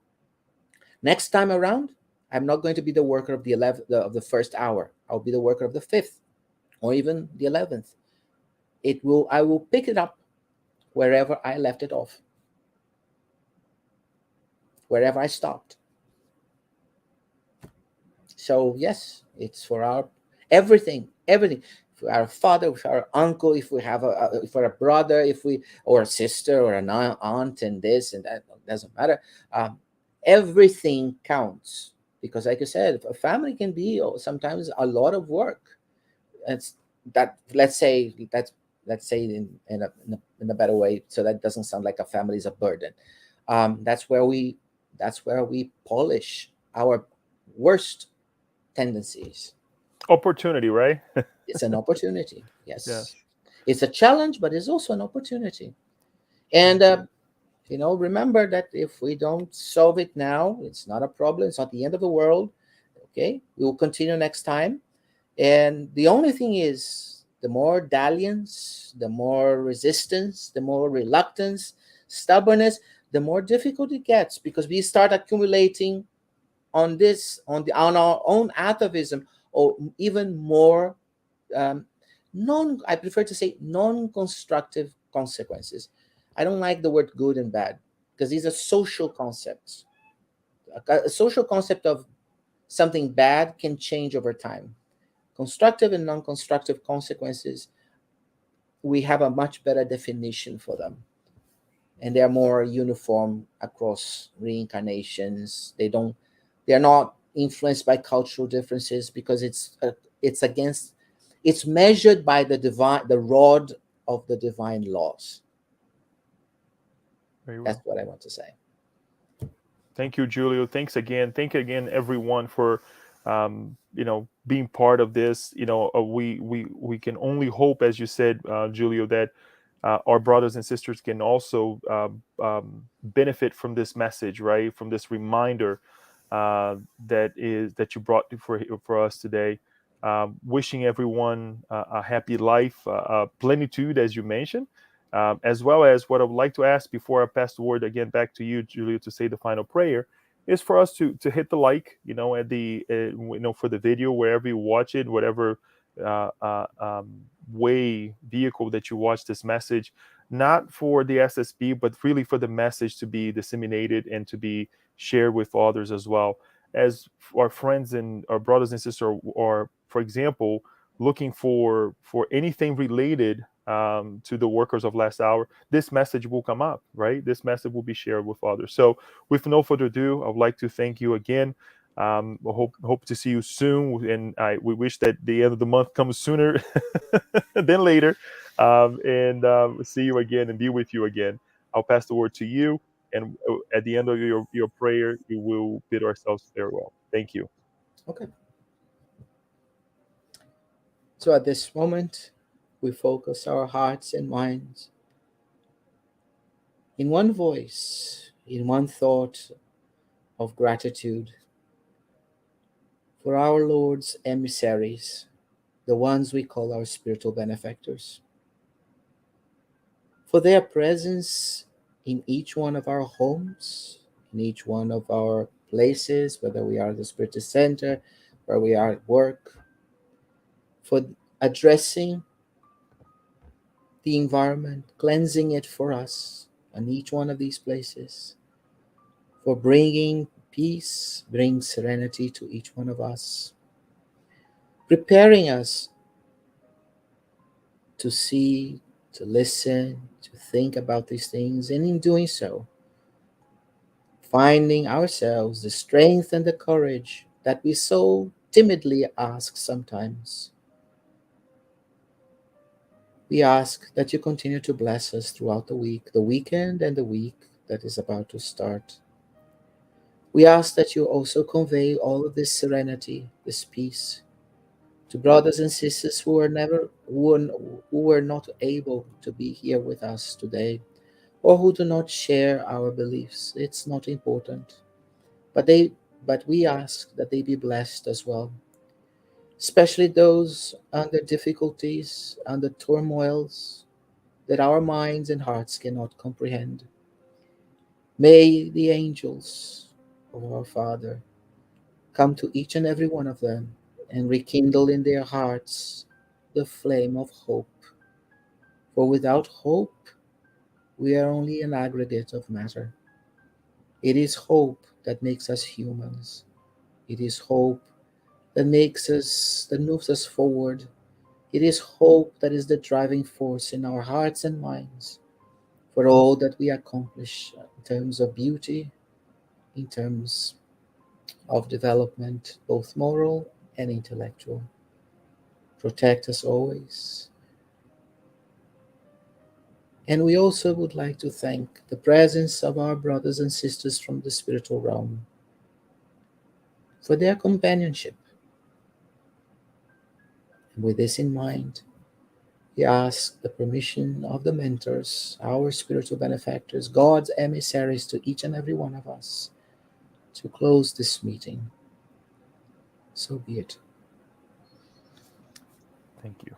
Next time around, I'm not going to be the worker of the 11th of the first hour. I'll be the worker of the fifth, or even the 11th. It will. I will pick it up wherever I left it off, wherever I stopped. So yes, it's for our everything, everything. For our father, for our uncle, if we have for a brother, if we or a sister or an aunt, and this and that doesn't matter. Everything counts because, like you said, a family can be sometimes a lot of work. It's that let's say in a better way, so that doesn't sound like a family is a burden. That's where we polish our worst tendencies. Opportunity, right? It's an opportunity. Yes, Yes. it's a challenge, but it's also an opportunity. And Thank you. remember that if we don't solve it now, it's not a problem. It's not the end of the world. Okay, we will continue next time. And the only thing is, the more dalliance, the more resistance, the more reluctance, stubbornness, the more difficult it gets because we start accumulating on this, on our own atavism, or even more um, I prefer to say non-constructive consequences. I don't like the word good and bad because these are social concepts. A social concept of something bad can change over time. Constructive and non-constructive consequences, we have a much better definition for them, and they're more uniform across reincarnations. They're not influenced by cultural differences because it's against, it's measured by the rod of the divine laws. Very That's well. what I want to say. Thank you, Julio. Thanks again. Thank you again, everyone, for being part of this. We can only hope, as you said, Julio, that our brothers and sisters can also benefit from this message, right? From this reminder that you brought for us today. Wishing everyone a happy life, plenitude, as you mentioned, as well as what I would like to ask before I pass the word again back to you, Julio, to say the final prayer, is for us to hit the like, at the for the video wherever you watch it, whatever way vehicle that you watch this message, not for the SSB, but really for the message to be disseminated and to be shared with others as well. As our friends and our brothers and sisters are, for example, looking for anything related to the workers of last hour, this message will come up, right? This message will be shared with others. So, with no further ado, I would like to thank you again. I hope to see you soon, and we wish that the end of the month comes sooner than later, and see you again and be with you again. I'll pass the word to you, and at the end of your prayer, we will bid ourselves farewell. Thank you. Okay. So at this moment, we focus our hearts and minds in one voice, in one thought of gratitude for our Lord's emissaries, the ones we call our spiritual benefactors, for their presence in each one of our homes, in each one of our places, whether we are at the spiritual center, where we are at work, for addressing the environment, cleansing it for us on each one of these places, for bringing peace, bring serenity to each one of us, preparing us to see, to listen, to think about these things, and in doing so, finding ourselves the strength and the courage that we so timidly ask sometimes We ask that you continue to bless us throughout the week, the weekend, and the week that is about to start. We ask that you also convey all of this serenity, this peace, to brothers and sisters who were not able to be here with us today, or who do not share our beliefs. It's not important, but we ask that they be blessed as well, especially those under difficulties, under turmoils that our minds and hearts cannot comprehend. May the angels of our Father come to each and every one of them and rekindle in their hearts the flame of hope. For without hope, we are only an aggregate of matter. It is hope that makes us humans. It is hope that moves us forward. It is hope that is the driving force in our hearts and minds for all that we accomplish in terms of beauty, in terms of development, both moral and intellectual. Protect us always. And we also would like to thank the presence of our brothers and sisters from the spiritual realm for their companionship. And with this in mind, we ask the permission of the mentors, our spiritual benefactors, God's emissaries to each and every one of us to close this meeting. So be it. Thank you.